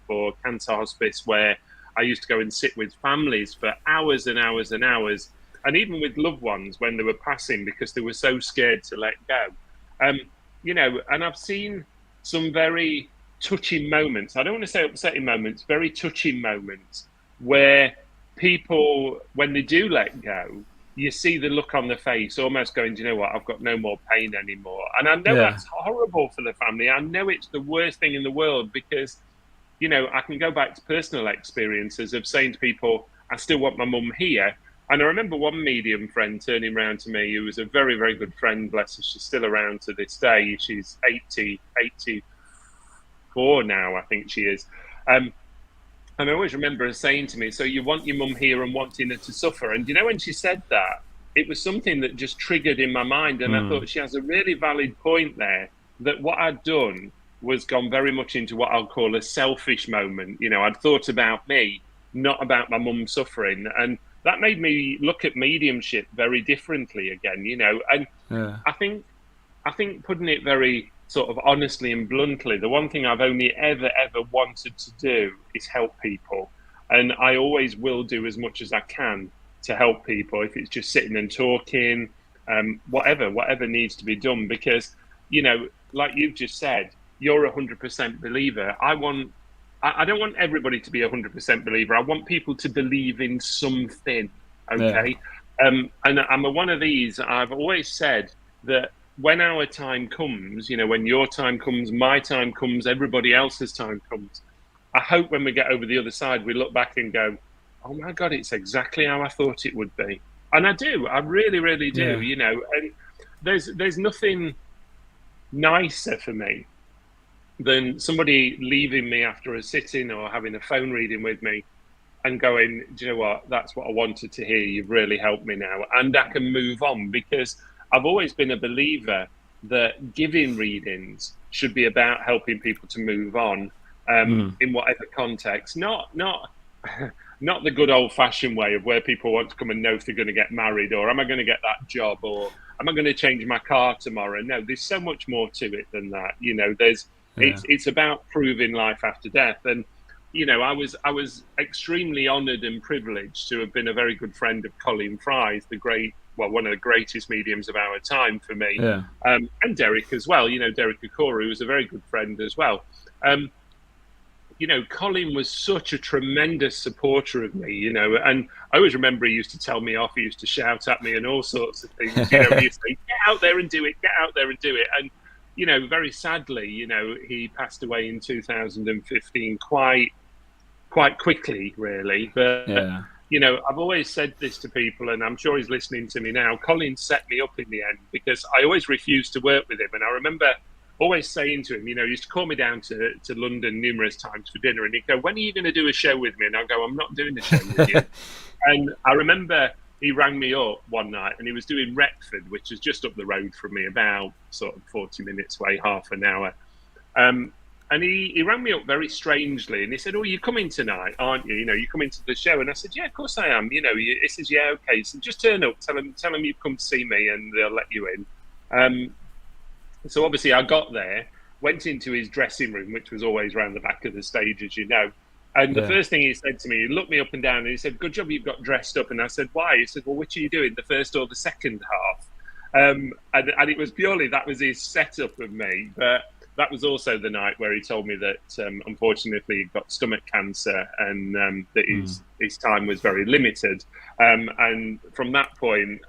for cancer hospice, where I used to go and sit with families for hours and hours and hours, and even with loved ones when they were passing, because they were so scared to let go. You know, and I've seen some very touching moments. I don't want to say upsetting moments, very touching moments, where people, when they do let go, you see the look on the face, almost going, do you know what, I've got no more pain anymore. And I know that's horrible for the family. I know it's the worst thing in the world, because, you know, I can go back to personal experiences of saying to people, I still want my mum here. And I remember one medium friend turning around to me, who was a very, very good friend, bless her. She's still around to this day. She's 84 now, I think she is. And I always remember her saying to me, so you want your mum here and wanting her to suffer. And, you know, when she said that, it was something that just triggered in my mind. And I thought she has a really valid point there, that what I'd done was gone very much into what I'll call a selfish moment. You know, I'd thought about me, not about my mum suffering. And that made me look at mediumship very differently again, you know. And Yeah. I think putting it very sort of honestly and bluntly, the one thing I've only ever wanted to do is help people, and I always will do as much as I can to help people, if it's just sitting and talking, whatever needs to be done, because, you know, like you've just said, you're 100% believer. I don't want everybody to be 100% believer. I want people to believe in something. Okay. Yeah. And I'm one of these. I've always said that when our time comes, you know, when your time comes, my time comes, everybody else's time comes, I hope when we get over the other side, we look back and go, oh my God, it's exactly how I thought it would be. And I do. I really, really do. Yeah. You know, and there's nothing nicer for me than somebody leaving me after a sit-in or having a phone reading with me and going, do you know what, that's what I wanted to hear. You've really helped me now. And I can move on, because I've always been a believer that giving readings should be about helping people to move on, in whatever context. Not the good old-fashioned way of where people want to come and know if they're going to get married, or am I going to get that job, or am I going to change my car tomorrow? No, there's so much more to it than that. You know, it's about proving life after death. And, you know, I was extremely honoured and privileged to have been a very good friend of Colin Fry's, one of the greatest mediums of our time for me. Yeah. And Derek as well. You know, Derek Okoro was a very good friend as well. You know, Colin was such a tremendous supporter of me, you know, and I always remember he used to tell me off, he used to shout at me and all sorts of things. You know, he used to say, get out there and do it, get out there and do it. And, you know, very sadly, you know, he passed away in 2015 quite quickly, really. But, yeah. You know, I've always said this to people, and I'm sure he's listening to me now. Colin set me up in the end, because I always refused to work with him. And I remember always saying to him, you know, he used to call me down to London numerous times for dinner, and he'd go, when are you going to do a show with me? And I'd go, I'm not doing a show with you. And I remember he rang me up one night, and he was doing Retford, which is just up the road from me, about sort of 40 minutes away, half an hour. And he rang me up very strangely, and he said, oh, you're coming tonight, aren't you? You know, you're coming to the show. And I said, yeah, of course I am. You know, he says, yeah, okay. So just turn up, tell him you've come to see me, and they'll let you in. So obviously I got there, went into his dressing room, which was always around the back of the stage, as you know. And the first thing he said to me, he looked me up and down, and he said, good job you've got dressed up. And I said, why? He said, well, which are you doing, the first or the second half? And it was purely, that was his setup of me. But that was also the night where he told me that, unfortunately, he got stomach cancer, and that his time was very limited. And from that point,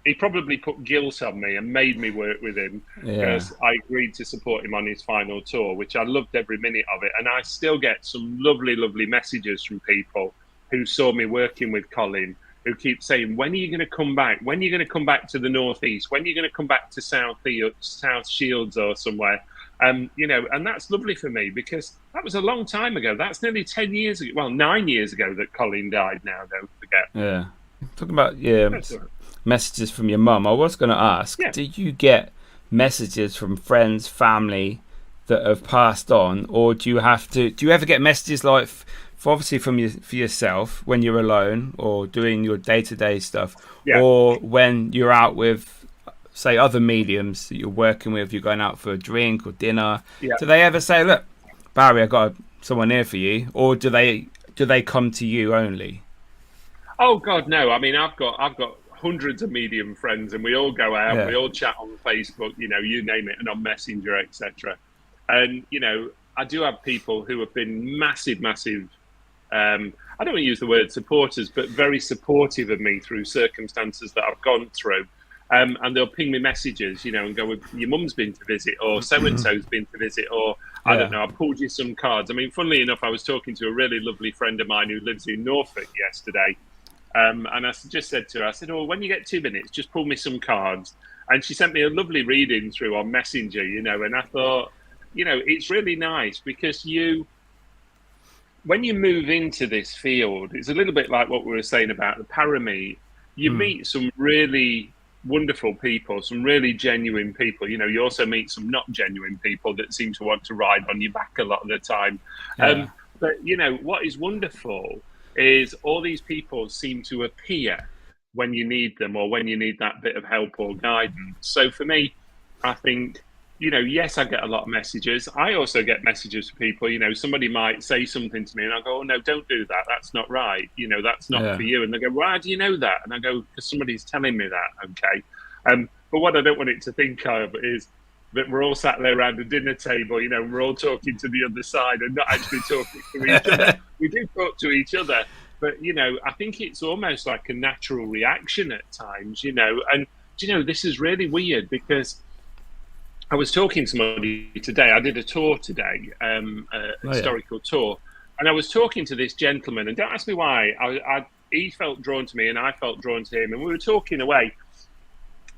he probably put guilt on me and made me work with him, because I agreed to support him on his final tour, which I loved every minute of it. And I still get some lovely, lovely messages from people who saw me working with Colin, who keep saying, when are you going to come back? When are you going to come back to the Northeast? When are you going to come back to South Shields or somewhere? You know, and that's lovely for me, because that was a long time ago. That's nearly 10 years ago. Well, 9 years ago that Colin died now, don't forget. Yeah. Talking about messages from your mum, I was going to ask, did you get messages from friends, family that have passed on, or do you ever get messages like, obviously for yourself when you're alone or doing your day-to-day stuff, or when you're out with, say, other mediums that you're working with, you're going out for a drink or dinner, do they ever say, look, Barrie, I got someone here for you, or do they come to you only? Oh God, no. I mean, I've got hundreds of medium friends, and we all go out, we all chat on Facebook, you know, you name it, and on Messenger, etc. And, you know, I do have people who have been massive, I don't want to use the word supporters, but very supportive of me through circumstances that I've gone through. And they'll ping me messages, you know, and go, your mum's been to visit, or so-and-so's been to visit, or I don't know, I pulled you some cards. I mean, funnily enough, I was talking to a really lovely friend of mine who lives in Norfolk yesterday. And I just said to her, I said, oh, when you get 2 minutes, just pull me some cards. And she sent me a lovely reading through on Messenger, you know, and I thought, you know, it's really nice, because when you move into this field, it's a little bit like what we were saying about the Paramede. You meet some really wonderful people, some really genuine people. You know, you also meet some not genuine people that seem to want to ride on your back a lot of the time. But, you know, what is wonderful is all these people seem to appear when you need them or when you need that bit of help or guidance. So for me, I think, yes, I get a lot of messages. I also get messages from people, somebody might say something to me and I go, oh, no, don't do that. That's not right. That's not for you. And they go, well, how do you know that? And I go, because somebody's telling me that. Okay. But what I don't want it to think of is that we're all sat there around a dinner table, we're all talking to the other side and not actually talking to each other. We do talk to each other, but, I think it's almost like a natural reaction at times, and, this is really weird because I was talking to somebody today. I did a tour today, historical tour, and I was talking to this gentleman, and don't ask me why. He felt drawn to me and I felt drawn to him, and we were talking away.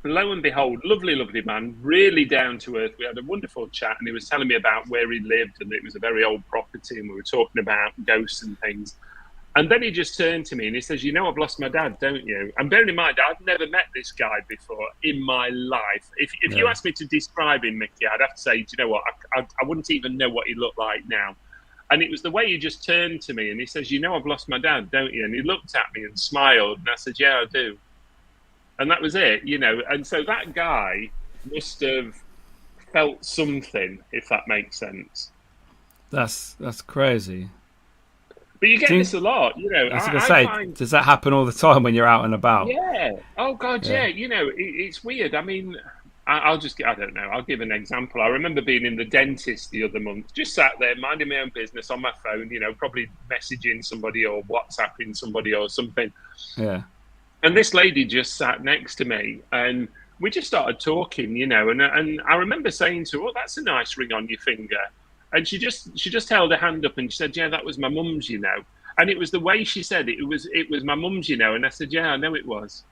Lo and behold, lovely, lovely man, really down to earth. We had a wonderful chat, and he was telling me about where he lived, and it was a very old property, and we were talking about ghosts and things. And then he just turned to me and he says, I've lost my dad, don't you? And bearing in mind, I've never met this guy before in my life. If you asked me to describe him, Miki, I'd have to say, do you know what? I wouldn't even know what he looked like now. And it was the way he just turned to me and he says, I've lost my dad, don't you? And he looked at me and smiled, and I said, yeah, I do. And that was it, And so that guy must have felt something, if that makes sense. That's crazy. But you get this a lot, I was going to say, does that happen all the time when you're out and about? Yeah. Oh, God, yeah. It's weird. I mean, I don't know. I'll give an example. I remember being in the dentist the other month, just sat there, minding my own business on my phone, probably messaging somebody or WhatsApping somebody or something. Yeah. And this lady just sat next to me and we just started talking, and I remember saying to her, oh, that's a nice ring on your finger. And she just held her hand up and she said, yeah, that was my mum's, And it was the way she said it. It was my mum's, And I said, yeah, I know it was.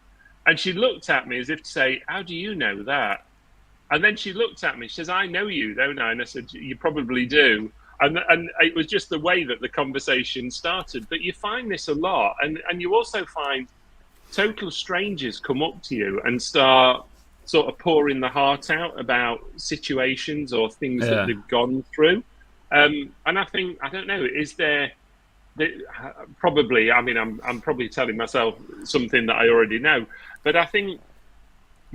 And she looked at me as if to say, how do you know that? And then she looked at me. She says, I know you, don't I? And I said, you probably do. And it was just the way that the conversation started. But you find this a lot. And you also find total strangers come up to you and start sort of pouring the heart out about situations or things that they've gone through. And I think, I don't know, is there probably, I mean, I'm probably telling myself something that I already know, but I think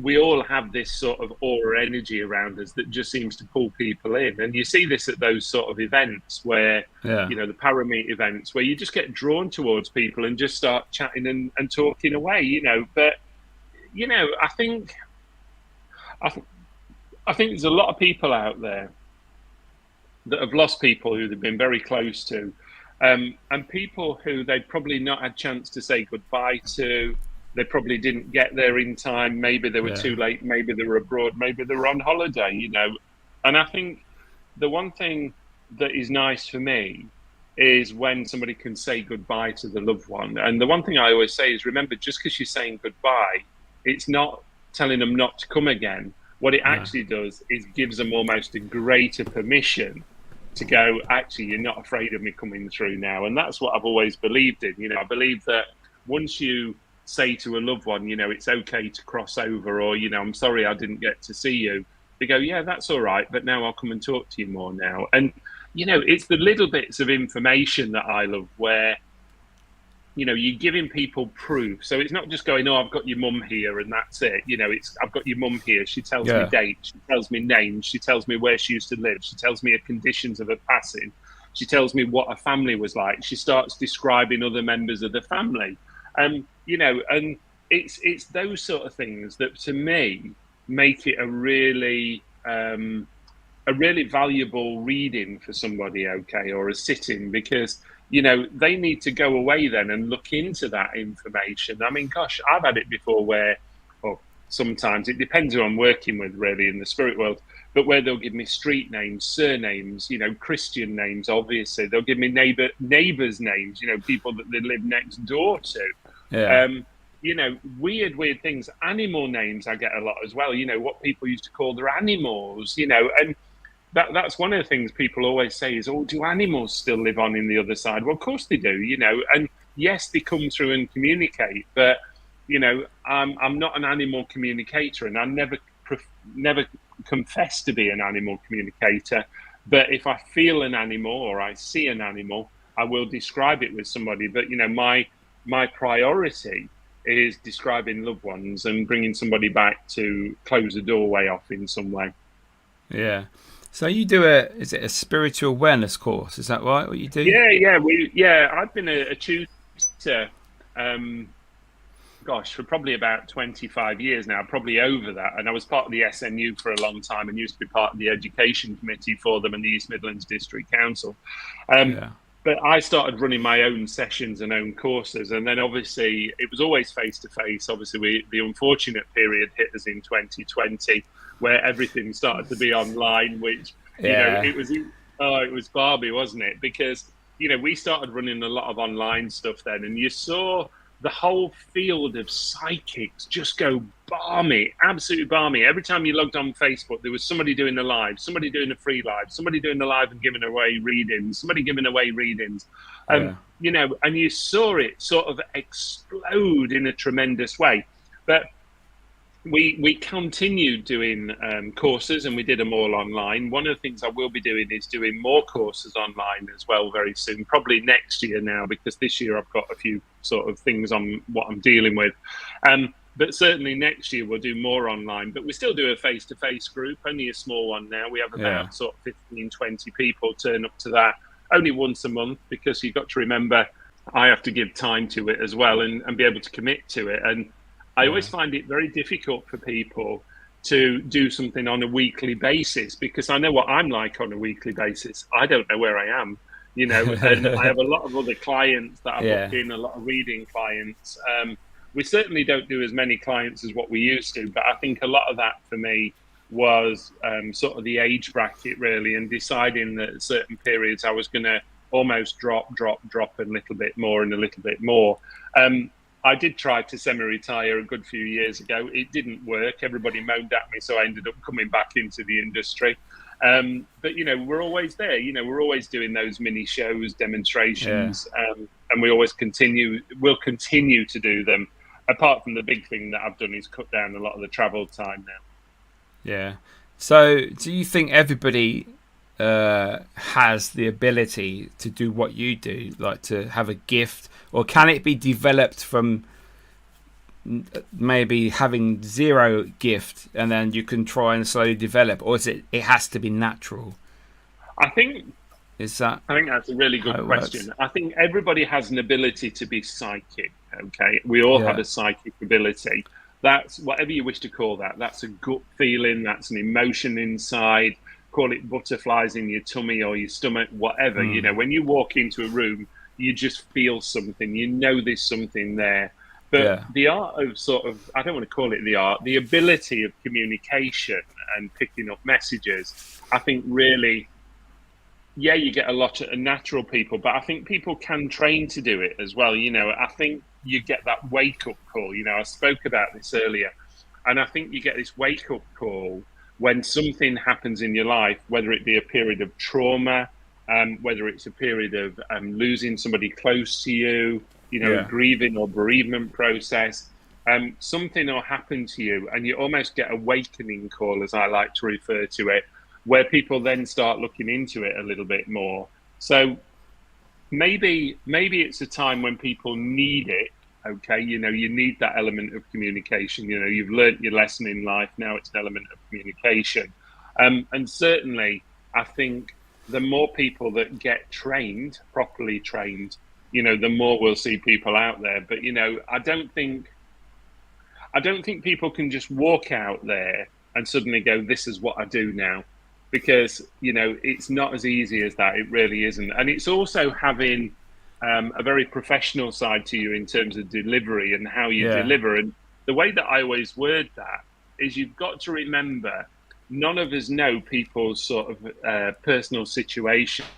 we all have this sort of aura energy around us that just seems to pull people in. And you see this at those sort of events where, the parameet events, where you just get drawn towards people and just start chatting and talking away, But, I think there's a lot of people out there that have lost people who they've been very close to, and people who they've probably not had a chance to say goodbye to. They probably didn't get there in time. Maybe they were too late. Maybe they were abroad. Maybe they were on holiday, And I think the one thing that is nice for me is when somebody can say goodbye to the loved one. And the one thing I always say is, remember, just because you're saying goodbye, it's not telling them not to come again. What it actually does is gives them almost a greater permission to go, actually, you're not afraid of me coming through now. And that's what I've always believed in. I believe that once you say to a loved one, it's okay to cross over, or, I'm sorry I didn't get to see you. They go, yeah, that's all right, but now I'll come and talk to you more now. And, it's the little bits of information that I love where, you're giving people proof. So it's not just going, oh, I've got your mum here and that's it. It's, I've got your mum here. She tells me dates. She tells me names. She tells me where she used to live. She tells me the conditions of her passing. She tells me what her family was like. She starts describing other members of the family. And it's those sort of things that, to me, make it a really valuable reading for somebody, or a sit-in, because, they need to go away then and look into that information. I mean, gosh, I've had it before where, or sometimes, it depends who I'm working with, really, in the spirit world, but where they'll give me street names, surnames, Christian names, obviously. They'll give me neighbours' names, people that they live next door to. Weird things. Animal names I get a lot as well, what people used to call their animals, and that's one of the things people always say is, oh, do animals still live on in the other side? Well, of course they do, and yes, they come through and communicate, but, I'm not an animal communicator, and I never confess to be an animal communicator. But if I feel an animal or I see an animal, I will describe it with somebody. But, my priority is describing loved ones and bringing somebody back to close the doorway off in some way. Yeah. So you do is it a spiritual awareness course? Is that right? What you do? Yeah. I've been a tutor, for probably about 25 years now, probably over that. And I was part of the SNU for a long time and used to be part of the education committee for them in the East Midlands District Council. But I started running my own sessions and own courses. And then obviously it was always face to face. Obviously the unfortunate period hit us in 2020 where everything started to be online, which, it was Barbie, wasn't it? Because, we started running a lot of online stuff then, and you saw the whole field of psychics just go balmy, absolutely balmy. Every time you logged on Facebook, there was somebody doing a live, somebody doing a free live, somebody doing a live and giving away readings, somebody giving away readings. And you saw it sort of explode in a tremendous way. But we continued doing courses, and we did them all online. One of the things I will be doing is doing more courses online as well very soon, probably next year now, because this year I've got a few sort of things on what I'm dealing with. But certainly next year we'll do more online, but we still do a face-to-face group, only a small one now. We have about sort of 15, 20 people turn up to that only once a month, because you've got to remember I have to give time to it as well and be able to commit to it. And I always find it very difficult for people to do something on a weekly basis, because I know what I'm like on a weekly basis. I don't know where I am, and I have a lot of other clients that I've booked in, a lot of reading clients. We certainly don't do as many clients as what we used to, but I think a lot of that for me was sort of the age bracket really, and deciding that at certain periods I was going to almost drop a little bit more and a little bit more. I did try to semi-retire a good few years ago. It didn't work. Everybody moaned at me, so I ended up coming back into the industry. But, we're always there. We're always doing those mini shows, demonstrations, and we'll continue to do them. Apart from the big thing that I've done is cut down a lot of the travel time now. Yeah. So do you think everybody has the ability to do what you do, like to have a gift, or can it be developed from maybe having zero gift and then you can try and slowly develop, or is it has to be natural? I think that's a really good question. I think everybody has an ability to be psychic. Okay, we all have a psychic ability. That's whatever you wish to call that. That's a gut feeling. That's an emotion inside. Call it butterflies in your tummy or your stomach, whatever. When you walk into a room, you just feel something. There's something there. But the art of I don't want to call it the art, the ability of communication and picking up messages, I think really, you get a lot of natural people, but I think people can train to do it as well. I think you get that wake-up call. I spoke about this earlier, and I think you get this wake-up call when something happens in your life, whether it be a period of trauma, whether it's a period of losing somebody close to you, a grieving or bereavement process, something will happen to you and you almost get a awakening call, as I like to refer to it, where people then start looking into it a little bit more. So maybe it's a time when people need it. Okay, you need that element of communication. You've learnt your lesson in life. Now it's an element of communication. And certainly, I think the more people that get trained, properly trained, the more we'll see people out there. But, I don't think people can just walk out there and suddenly go, this is what I do now. Because, it's not as easy as that. It really isn't. And it's also having a very professional side to you in terms of delivery and how you deliver. And the way that I always word that is you've got to remember, none of us know people's sort of personal situations,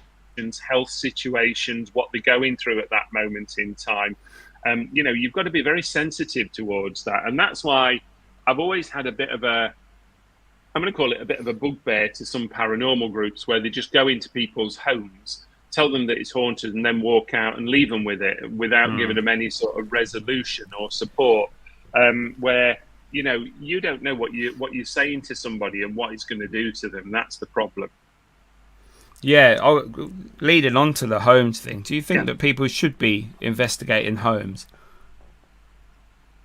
health situations, what they're going through at that moment in time. You've got to be very sensitive towards that. And that's why I've always had I'm going to call it a bit of a bugbear to some paranormal groups where they just go into people's homes, tell them that it's haunted, and then walk out and leave them with it without giving them any sort of resolution or support. Where you don't know what you're saying to somebody and what it's going to do to them. That's the problem. Yeah, leading on to the homes thing, do you think Yeah. that people should be investigating homes?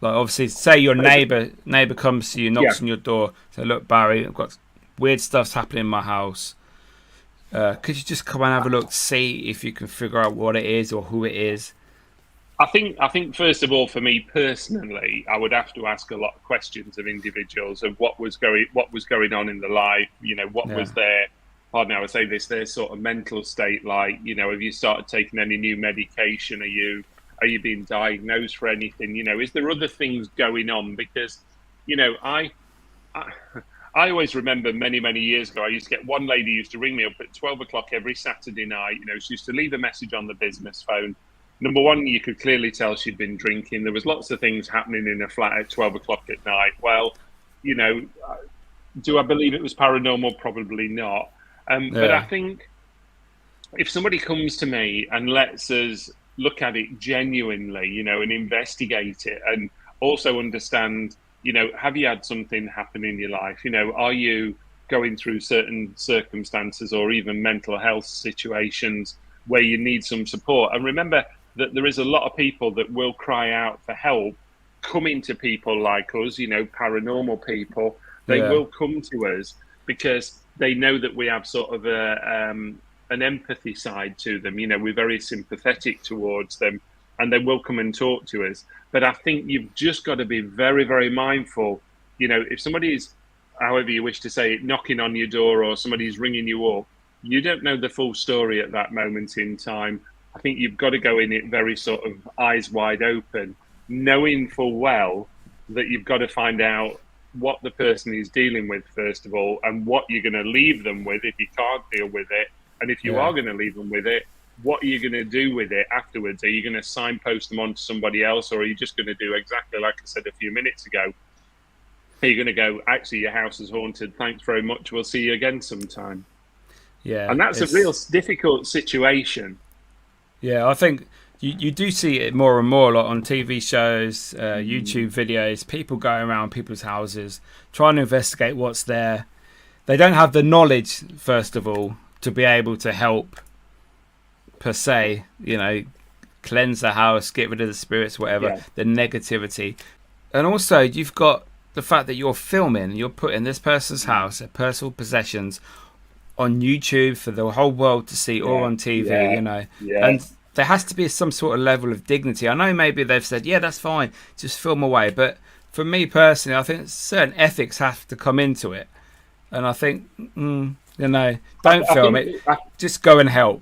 Like, obviously, say your neighbour comes to you, Yeah. knocks on your door, say, "Look, Barry, I've got weird stuff's happening in my house. Could you just come and have a look, see if you can figure out what it is or who it is?" I think first of all, for me personally, I would have to ask a lot of questions of individuals of what was going on in the life. What Yeah, was their, pardon me, I would say this, their sort of mental state like. Have you started taking any new medication? Are you being diagnosed for anything? Is there other things going on? Because, I I always remember many, many years ago, I used to get one lady used to ring me up at 12 o'clock every Saturday night. She used to leave a message on the business phone. Number one, you could clearly tell she'd been drinking. There was lots of things happening in her flat at 12 o'clock at night. Well, you know, do I believe it was paranormal? Probably not. But I yeah, think if somebody comes to me and lets us look at it genuinely, and investigate it, and also understand, have you had something happen in your life? Are you going through certain circumstances or even mental health situations where you need some support? And remember that there is a lot of people that will cry out for help coming to people like us, paranormal people. They yeah, will come to us because they know that we have sort of an empathy side to them. We're very sympathetic towards them, and they will come and talk to us. But I think you've just got to be very, very mindful. If somebody's, however you wish to say it, knocking on your door or somebody's ringing you up, you don't know the full story at that moment in time. I think you've got to go in it very sort of eyes wide open, knowing full well that you've got to find out what the person is dealing with, first of all, and what you're going to leave them with if you can't deal with it. And if you yeah, are going to leave them with it, what are you going to do with it afterwards? Are you going to signpost them on to somebody else, or are you just going to do exactly like I said a few minutes ago? Are you going to go, actually, your house is haunted. Thanks very much. We'll see you again sometime. yeah. And that's a real difficult situation. Yeah, I think you do see it more and more, like on TV shows, YouTube videos, people going around people's houses trying to investigate what's there. They don't have the knowledge, first of all, to be able to help, per se, cleanse the house, get rid of the spirits, whatever, Yeah. the negativity. And also, you've got the fact that you're filming, you're putting this person's house, their personal possessions, on YouTube for the whole world to see, or Yeah. on TV, Yeah. Yeah. and there has to be some sort of level of dignity. I know maybe they've said, yeah, that's fine, just film away, but for me personally, I think certain ethics have to come into it, and I think, don't I film think it, just go and help.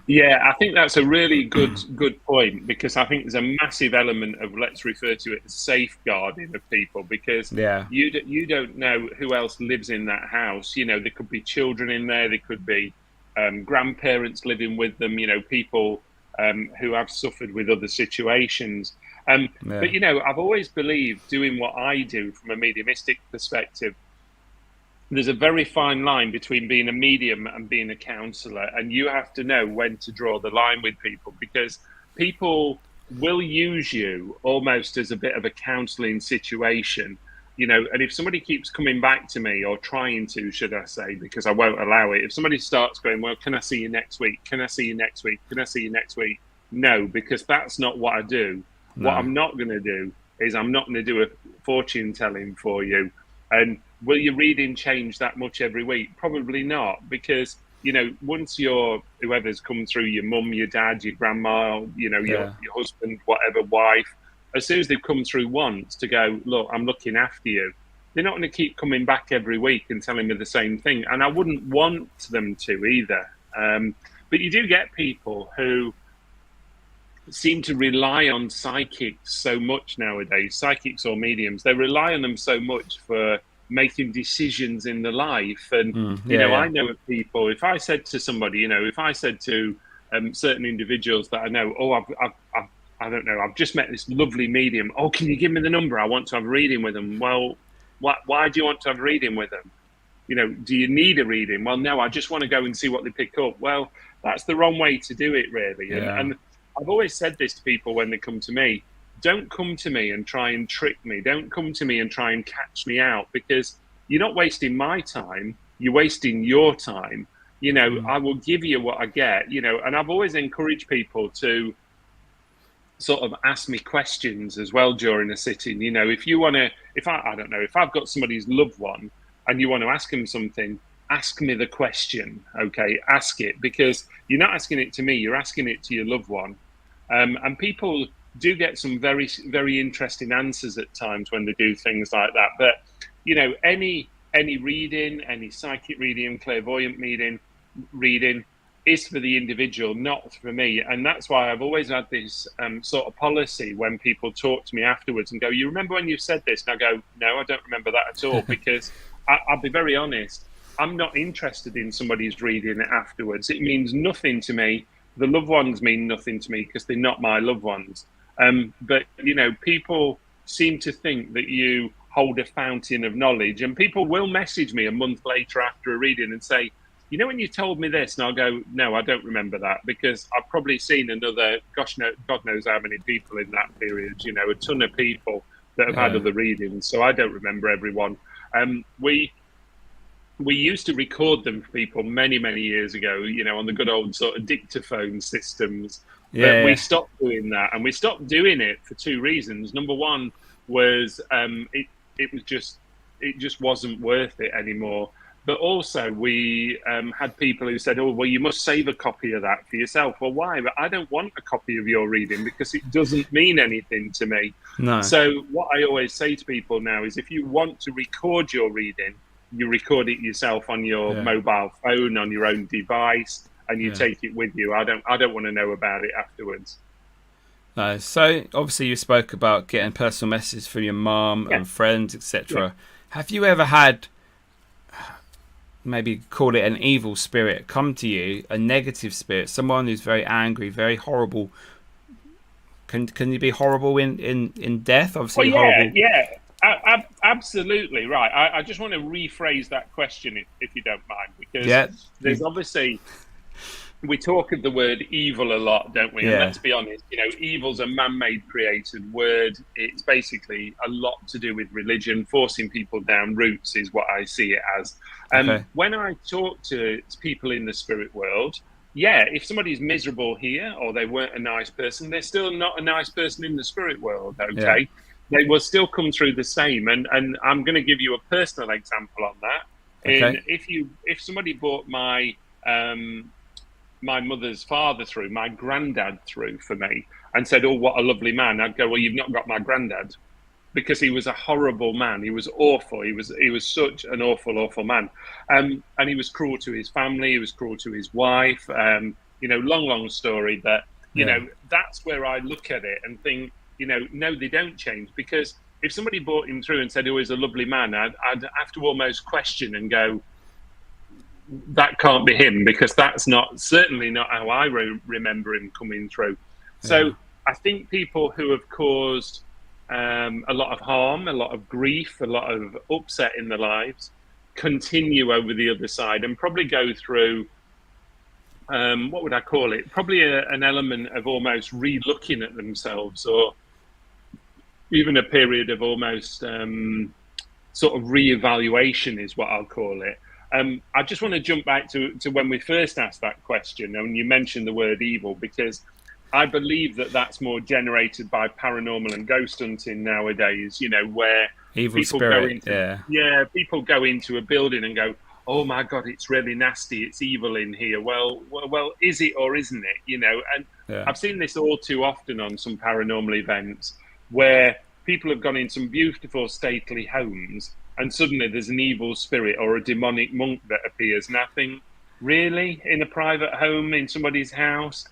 Yeah, I think that's a really good point, because I think there's a massive element of, let's refer to it as safeguarding of people, because Yeah, you don't know who else lives in that house. There could be children in there, there could be grandparents living with them. People who have suffered with other situations. yeah, But I've always believed, doing what I do from a mediumistic perspective, there's a very fine line between being a medium and being a counselor, and you have to know when to draw the line with people, because people will use you almost as a bit of a counseling situation. And if somebody keeps coming back to me, or trying to, should I say, because I won't allow it, if somebody starts going, well, can I see you next week? Can I see you next week? Can I see you next week? No, because that's not what I do. What no, I'm not going to do is, I'm not going to do a fortune telling for you. And will your reading change that much every week? Probably not, because once whoever's come through, your mum, your dad, your grandma, your yeah, husband, whatever, wife, as soon as they've come through once to go, look, I'm looking after you, they're not going to keep coming back every week and telling me the same thing, and I wouldn't want them to either. But you do get people who seem to rely on psychics so much nowadays, psychics or mediums. They rely on them so much for making decisions in the life. And, yeah, I yeah, know of people, if I said to somebody, if I said to certain individuals that I know, oh, I don't know, I've just met this lovely medium. Oh, can you give me the number? I want to have a reading with them. Well, why do you want to have a reading with them? Do you need a reading? Well, no, I just want to go and see what they pick up. Well, that's the wrong way to do it, really. yeah, And I've always said this to people when they come to me: don't come to me and try and trick me. Don't come to me and try and catch me out, because you're not wasting my time. You're wasting your time. I will give you what I get, and I've always encouraged people to sort of ask me questions as well during a sitting. If you want to, I don't know, if I've got somebody's loved one and you want to ask them something, ask me the question, okay? Ask it, because you're not asking it to me, you're asking it to your loved one. And people do get some very, very interesting answers at times when they do things like that. But, any reading, any psychic reading, clairvoyant reading is for the individual, not for me. And that's why I've always had this sort of policy when people talk to me afterwards and go, you remember when you said this? And I go, no, I don't remember that at all, because I'll be very honest, I'm not interested in somebody's reading it afterwards. It means nothing to me. The loved ones mean nothing to me because they're not my loved ones. But, people seem to think that you hold a fountain of knowledge, and people will message me a month later after a reading and say, when you told me this, and I'll go, no, I don't remember that, because I've probably seen another, God knows how many people in that period, a ton of people that have had other readings. So I don't remember everyone. We used to record them for people many, many years ago, on the good old sort of dictaphone systems. But we stopped doing that, and we stopped doing it for two reasons. Number one was it just wasn't worth it anymore. But also we had people who said, oh, well, you must save a copy of that for yourself. Well, why? But I don't want a copy of your reading because it doesn't mean anything to me. No. So what I always say to people now is, if you want to record your reading, you record it yourself on your mobile phone, on your own device, and you take it with you. I don't want to know about it afterwards. No. So obviously you spoke about getting personal messages from your mum and friends, etc. Have you ever had, maybe call it an evil spirit, come to you, a negative spirit, someone who's very angry, very horrible? Can you be horrible in death? Obviously, horrible. Yeah, absolutely right. I just want to rephrase that question, if you don't mind, because there's obviously, we talk of the word evil a lot, don't we? And let's be honest, evil's a man-made created word. It's basically a lot to do with religion, forcing people down roots is what I see it as. When I talk to people in the spirit world, if somebody's miserable here or they weren't a nice person, they're still not a nice person in the spirit world, okay? Yeah. They will still come through the same. And I'm going to give you a personal example on that. Okay. If somebody brought my mother's father through, my granddad through for me, and said, oh, what a lovely man, I'd go, well, you've not got my granddad, because he was a horrible man. He was awful. He was such an awful man. And he was cruel to his family. He was cruel to his wife. Long story. But, that's where I look at it and think, no, they don't change. Because if somebody brought him through and said, oh, he's a lovely man, I'd have to almost question and go, that can't be him, because that's certainly not how I remember him coming through. So I think people who have caused a lot of harm, a lot of grief, a lot of upset in their lives, continue over the other side and probably go through, what would I call it? Probably an element of almost re-looking at themselves, or even a period of almost sort of re-evaluation is what I'll call it. I just want to jump back to when we first asked that question, and you mentioned the word evil, because I believe that that's more generated by paranormal and ghost hunting nowadays, where evil people spirit, people go into a building and go, oh my God, it's really nasty, it's evil in here. Well, is it or isn't it? And I've seen this all too often on some paranormal events where people have gone in some beautiful, stately homes, and suddenly there's an evil spirit or a demonic monk that appears. And I think, really? In a private home, in somebody's house?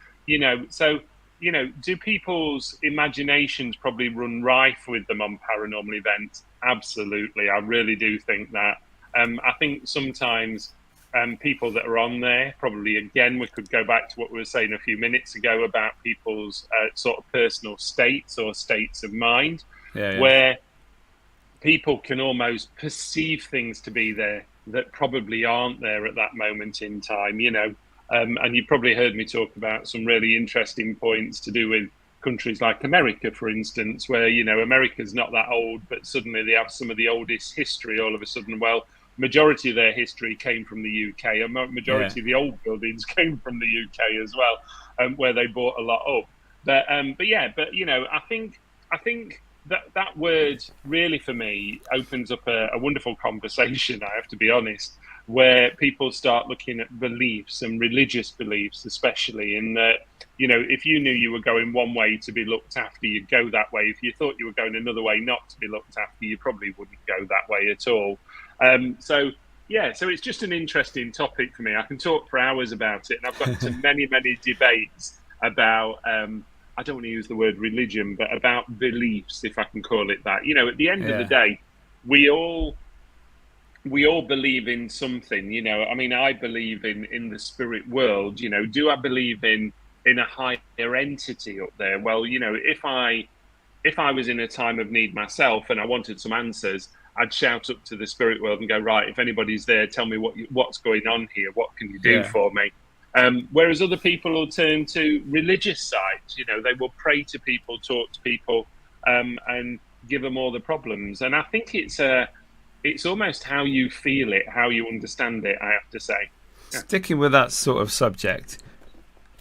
So, do people's imaginations probably run rife with them on paranormal events? Absolutely. I really do think that. I think sometimes people that are on there, probably, again, we could go back to what we were saying a few minutes ago about people's sort of personal states or states of mind, where people can almost perceive things to be there that probably aren't there at that moment in time, and you probably heard me talk about some really interesting points to do with countries like America, for instance, where, America's not that old, but suddenly they have some of the oldest history all of a sudden. Well, majority of their history came from the UK, and majority of the old buildings came from the UK as well, where they bought a lot up. But I think that word really for me opens up a wonderful conversation. I have to be honest, where people start looking at beliefs and religious beliefs, especially in that, if you knew you were going one way to be looked after, you'd go that way. If you thought you were going another way not to be looked after, you probably wouldn't go that way at all. So it's just an interesting topic for me. I can talk for hours about it, and I've got to many debates about, I don't want to use the word religion, but about beliefs, if I can call it that. At the end of the day, we all believe in something. I believe in the spirit world. Do I believe in a higher entity up there? Well, if I was in a time of need myself and I wanted some answers, I'd shout up to the spirit world and go, right, if anybody's there, tell me what's going on here. What can you do for me? Whereas other people will turn to religious sides. They will pray to people, talk to people, and give them all the problems. And I think it's almost how you feel it, how you understand it, I have to say. Yeah. Sticking with that sort of subject,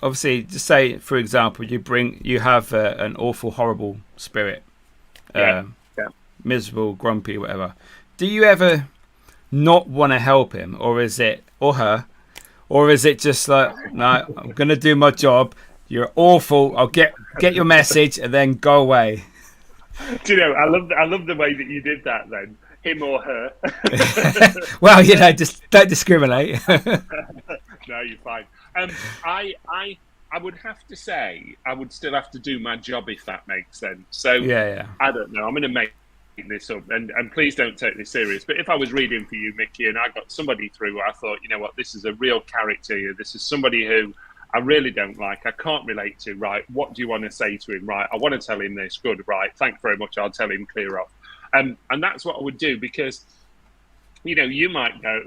obviously, just say, for example, you have an awful, horrible spirit, miserable, grumpy, whatever. Do you ever not want to help him, or her, or is it just like, no, I'm going to do my job, you're awful, I'll get your message, and then go away? Do you know, I love the way that you did that then. Him or her. Well, just don't discriminate. No, you're fine. I would have to say I would still have to do my job, if that makes sense. So I don't know. I'm going to make this up, and please don't take this serious. But if I was reading for you, Miki, and I got somebody through where I thought, you know what, this is a real character here. This is somebody who I really don't like. I can't relate to. Right? What do you want to say to him? Right? I want to tell him this. Good. Right? Thanks very much. I'll tell him. Clear off. And that's what I would do, because, you might go,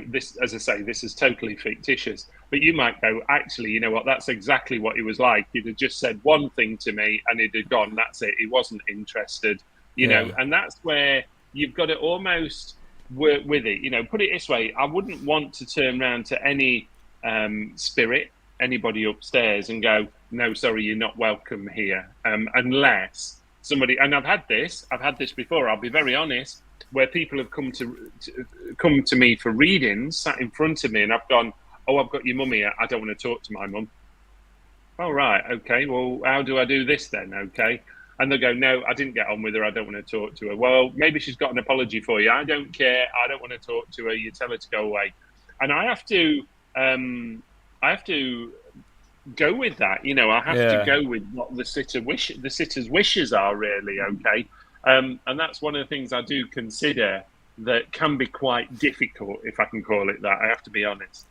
this, as I say, this is totally fictitious, but you might go, actually, you know what, that's exactly what he was like. He'd have just said one thing to me and he'd have gone, that's it. He wasn't interested, know, and that's where you've got to almost work with it. Put it this way, I wouldn't want to turn around to any spirit, anybody upstairs, and go, no, sorry, you're not welcome here, unless somebody, and I've had this before, I'll be very honest, where people have come to me for readings, sat in front of me, and I've gone, oh, I've got your mum here, I don't want to talk to my mum. Oh, right, okay, well, how do I do this then? Okay. And they'll go, no, I didn't get on with her, I don't want to talk to her. Well, maybe she's got an apology for you. I don't care, I don't want to talk to her, you tell her to go away. And I have to go with that. I have to go with what the sitter's wishes are, really. Okay. And that's one of the things I do consider that can be quite difficult, if I can call it that. I have to be honest.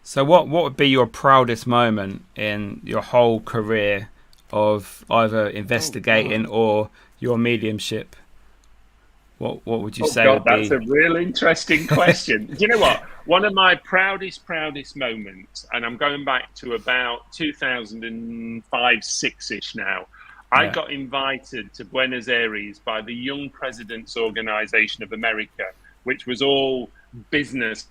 So what would be your proudest moment in your whole career of either investigating or your mediumship? What would you say would be? That's a real interesting question. Do you know what? One of my proudest moments, and I'm going back to about 2005, 6-ish now, I got invited to Buenos Aires by the Young Presidents Organization of America, which was all business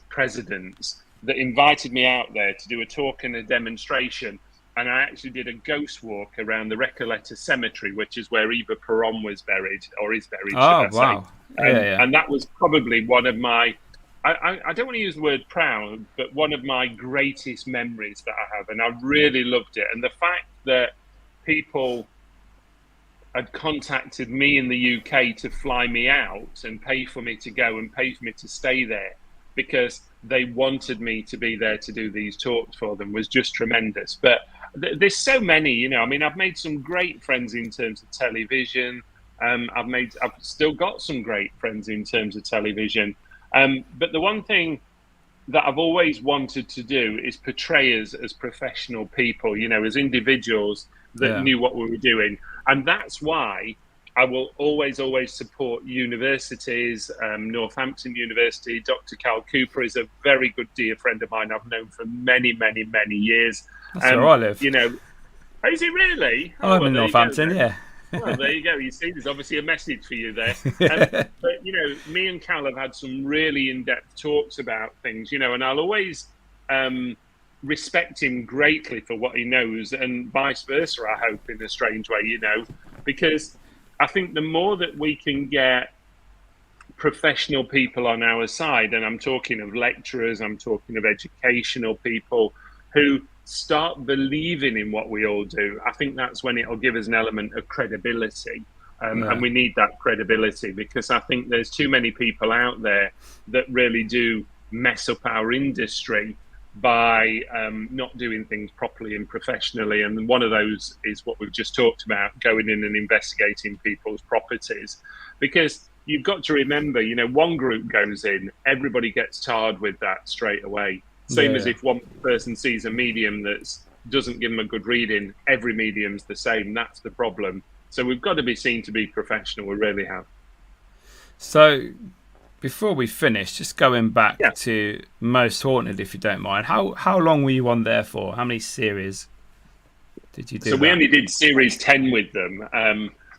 presidents, that invited me out there to do a talk and a demonstration. And I actually did a ghost walk around the Recoleta Cemetery, which is where Eva Peron was buried, or is buried. Oh, wow. And that was probably one of my, I don't want to use the word proud, but one of my greatest memories that I have. And I really loved it. And the fact that people had contacted me in the UK to fly me out and pay for me to go and pay for me to stay there, because they wanted me to be there to do these talks for them, was just tremendous. But there's so many, I've made some great friends in terms of television. I've still got some great friends in terms of television. But the one thing that I've always wanted to do is portray us as professional people, as individuals that knew what we were doing. And that's why I will always support universities. Northampton University, Dr. Cal Cooper is a very good dear friend of mine I've known for many years. That's where I live. Is it really? I'm in Northampton, yeah. Well, there you go. You see, there's obviously a message for you there. But, me and Cal have had some really in-depth talks about things, and I'll always respect him greatly for what he knows, and vice versa, I hope, in a strange way, because I think the more that we can get professional people on our side, and I'm talking of lecturers, I'm talking of educational people who start believing in what we all do, I think that's when it'll give us an element of credibility. And we need that credibility, because I think there's too many people out there that really do mess up our industry by not doing things properly and professionally. And one of those is what we've just talked about, going in and investigating people's properties. Because you've got to remember, one group goes in, everybody gets tarred with that straight away. Same as if one person sees a medium that doesn't give them a good reading, every medium's the same. That's the problem. So we've got to be seen to be professional. We really have. So before we finish, just going back to Most Haunted, if you don't mind, how long were you on there for? How many series did you do? So we only did series 10 with them.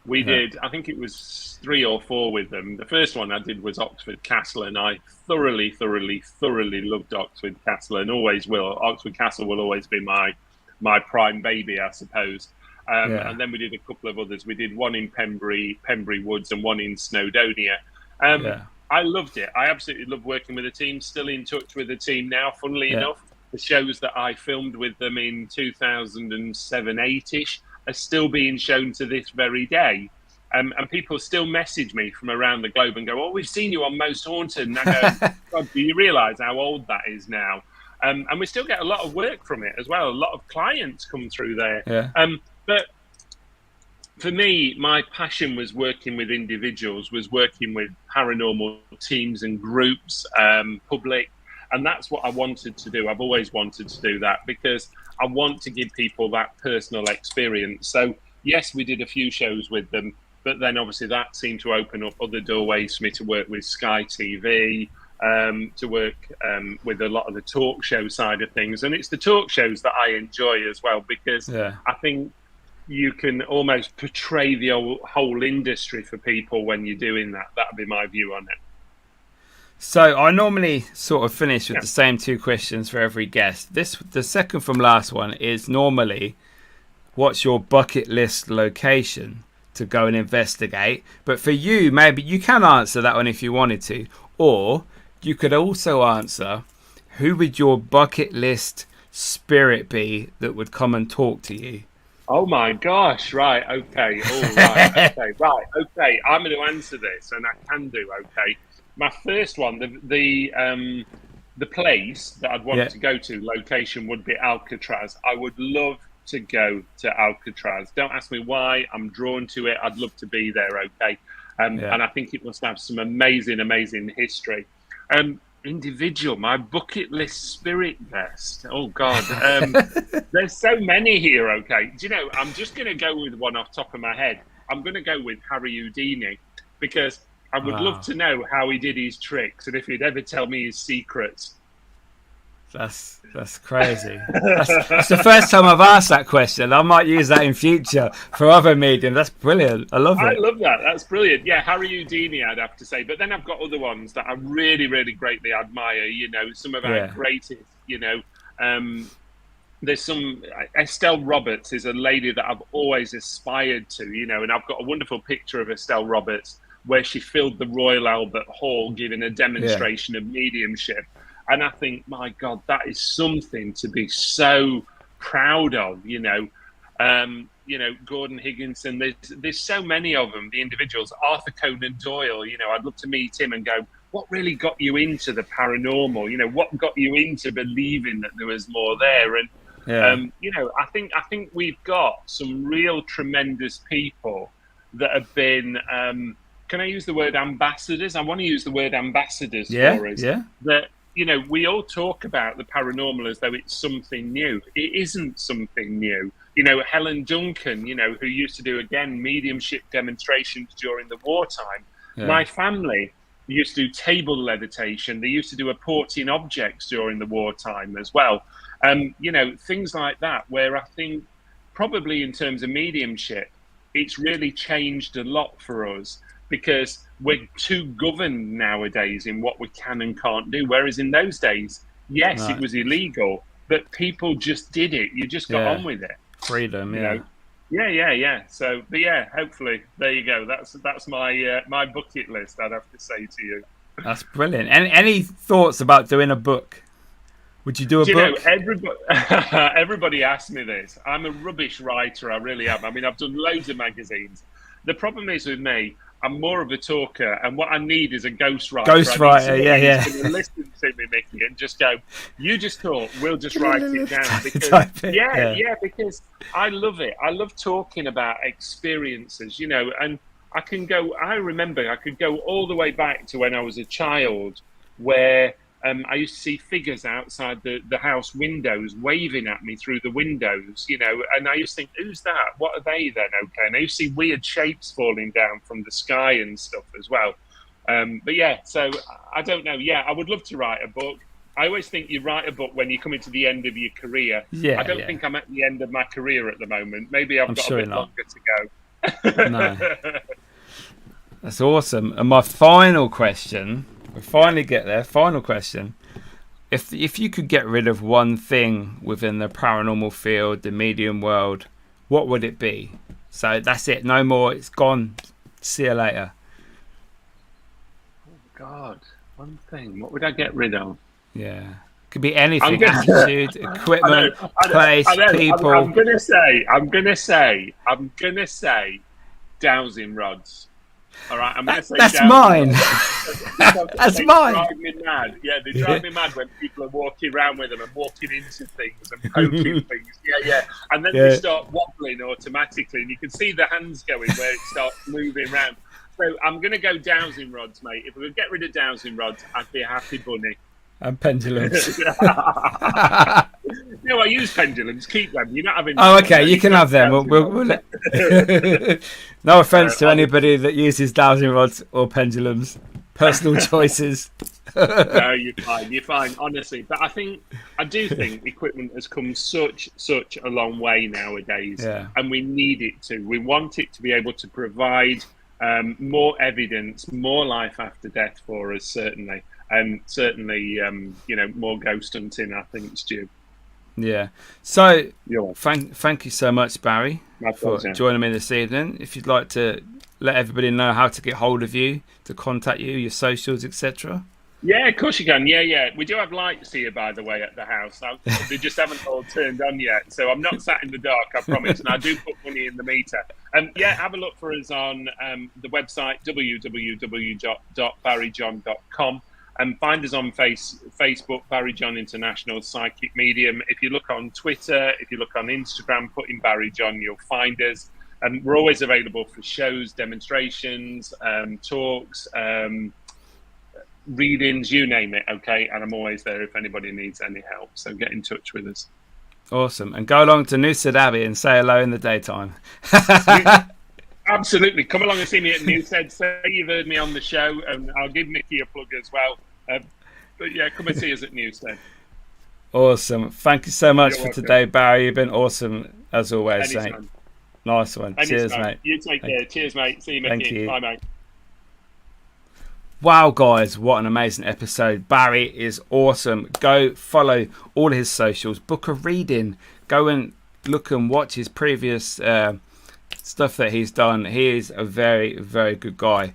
We did, I think it was 3 or 4 with them. The first one I did was Oxford Castle, and I thoroughly loved Oxford Castle, and always will. Oxford Castle will always be my prime baby, I suppose. And then we did a couple of others. We did one in Pembury Woods, and one in Snowdonia. I loved it. I absolutely love working with the team. Still in touch with the team now, funnily enough. The shows that I filmed with them in 2007, 8-ish are still being shown to this very day. And people still message me from around the globe and go, "Oh, we've seen you on Most Haunted." And I go, "God, do you realise how old that is now?" And we still get a lot of work from it as well. A lot of clients come through there. But for me, my passion was working with individuals, was working with paranormal teams and groups, public. And that's what I wanted to do. I've always wanted to do that, because I want to give people that personal experience. So, yes, we did a few shows with them, but then obviously that seemed to open up other doorways for me to work with Sky TV, to work with a lot of the talk show side of things. And it's the talk shows that I enjoy as well, because I think you can almost portray the whole industry for people when you're doing that. That'd be my view on it. So I normally sort of finish with the same 2 questions for every guest. The second from last one is normally, what's your bucket list location to go and investigate? But for you, maybe you can answer that one if you wanted to, or you could also answer, who would your bucket list spirit be that would come and talk to you? Oh my gosh! Right, okay, all right, okay. I'm going to answer this, and I can do okay. My first one, the place that I'd want to go to, location, would be Alcatraz. I would love to go to Alcatraz. Don't ask me why. I'm drawn to it. I'd love to be there, okay? And I think it must have some amazing history. Individual, my bucket list spirit guest. Oh, God. There's so many here, okay? Do you know, I'm just going to go with one off the top of my head. I'm going to go with Harry Houdini, because I would love to know how he did his tricks, and if he'd ever tell me his secrets. That's crazy. That's the first time I've asked that question. I might use that in future for other mediums. That's brilliant. I love it. I love that. That's brilliant. Yeah, Harry Houdini, I'd have to say. But then I've got other ones that I really greatly admire. Some of our greatest. There's some. Estelle Roberts is a lady that I've always aspired to. And I've got a wonderful picture of Estelle Roberts where she filled the Royal Albert Hall giving a demonstration of mediumship. And I think, my God, that is something to be so proud of, Gordon Higginson, there's so many of them, the individuals. Arthur Conan Doyle, I'd love to meet him and go, what really got you into the paranormal? What got you into believing that there was more there? And, I think we've got some real tremendous people that have been... can I use the word ambassadors? I want to use the word ambassadors for us. That, we all talk about the paranormal as though it's something new. It isn't something new. Helen Duncan, who used to do, again, mediumship demonstrations during the wartime. My family used to do table levitation. They used to do apporting objects during the wartime as well. Things like that, where I think probably in terms of mediumship, it's really changed a lot for us because we're too governed nowadays in what we can and can't do. Whereas in those days, yes, it was illegal, but people just did it. You just got on with it. Freedom, you know? Yeah. So, but yeah, hopefully, there you go. That's my my bucket list, I'd have to say to you. That's brilliant. And any thoughts about doing a book? Would you do a book? Everybody asks me this. I'm a rubbish writer, I really am. I mean, I've done loads of magazines. The problem is with me, I'm more of a talker, and what I need is a ghostwriter. Ghostwriter, yeah. Who's going to listen to me, Mickey, and just go, you just talk, we'll just write it down. Because, because I love it. I love talking about experiences, you know, and I remember I could go all the way back to when I was a child where I used to see figures outside the house windows waving at me through the windows, you know, and I used to think, who's that? What are they then? Okay. And I used to see weird shapes falling down from the sky and stuff as well. But yeah, so I don't know. Yeah, I would love to write a book. I always think you write a book when you're coming to the end of your career. Yeah, I don't think I'm at the end of my career at the moment. Maybe I've got a bit longer to go. No. That's awesome. And my final question... We finally get there. Final question. If you could get rid of one thing within the paranormal field, the medium world, what would it be? So that's it. No more. It's gone. See you later. Oh, God. One thing. What would I get rid of? Yeah. Could be anything. Attitude, equipment, place, people. I'm gonna say dowsing rods. All right, I'm going to say that's mine. That's mine. Drive me mad. Yeah, they drive me mad when people are walking around with them and walking into things and poking things. Yeah. And then they start wobbling automatically, and you can see the hands going where it starts moving around. So I'm going to go dowsing rods, mate. If we could get rid of dowsing rods, I'd be a happy bunny. And pendulums. No, I use pendulums. Keep them. You're not having. Oh, okay. You can have them. We'll no offense to anybody that uses dowsing rods or pendulums. Personal choices. No, you're fine. You're fine. Honestly, but I do think equipment has come such a long way nowadays, and we need it to. We want it to be able to provide more evidence, more life after death for us, certainly. And certainly, you know, more ghost hunting, I think, Stu. Yeah. So, thank you so much, Barrie, for joining me this evening. If you'd like to let everybody know how to get hold of you, to contact you, your socials, etc. Yeah, of course you can. Yeah. We do have lights here, by the way, at the house. They just haven't all turned on yet. So I'm not sat in the dark, I promise. And I do put money in the meter. Have a look for us on the website, www.barriejohn.com. And find us on Facebook, Barrie John International Psychic Medium. If you look on Twitter, if you look on Instagram, put in Barrie John, you'll find us. And we're always available for shows, demonstrations, talks, readings, you name it, okay? And I'm always there if anybody needs any help. So get in touch with us. Awesome. And go along to Newstead Abbey and say hello in the daytime. Absolutely. Come along and see me at Newstead. Say you've heard me on the show, and I'll give Miki a plug as well. But yeah, come and see us at Newstead. Awesome. Thank you so much for today, Barrie. You've been awesome as always. Nice one. Cheers, mate. You take care. Cheers, mate. See you, Miki. Thank you. Bye, mate. Wow, guys, what an amazing episode. Barrie is awesome. Go follow all his socials. Book a reading. Go and look and watch his previous stuff that he's done. He is a very, very good guy.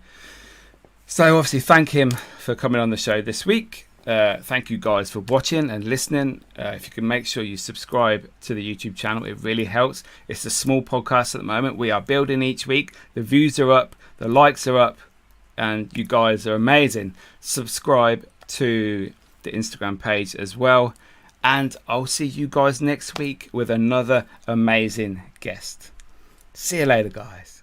So obviously thank him for coming on the show this week. Thank you guys for watching and listening. If you can make sure you subscribe to the YouTube channel, it really helps. It's a small podcast at the moment. We are building each week. The views are up, the likes are up, and you guys are amazing. Subscribe to the Instagram page as well. And I'll see you guys next week with another amazing guest. See you later, guys.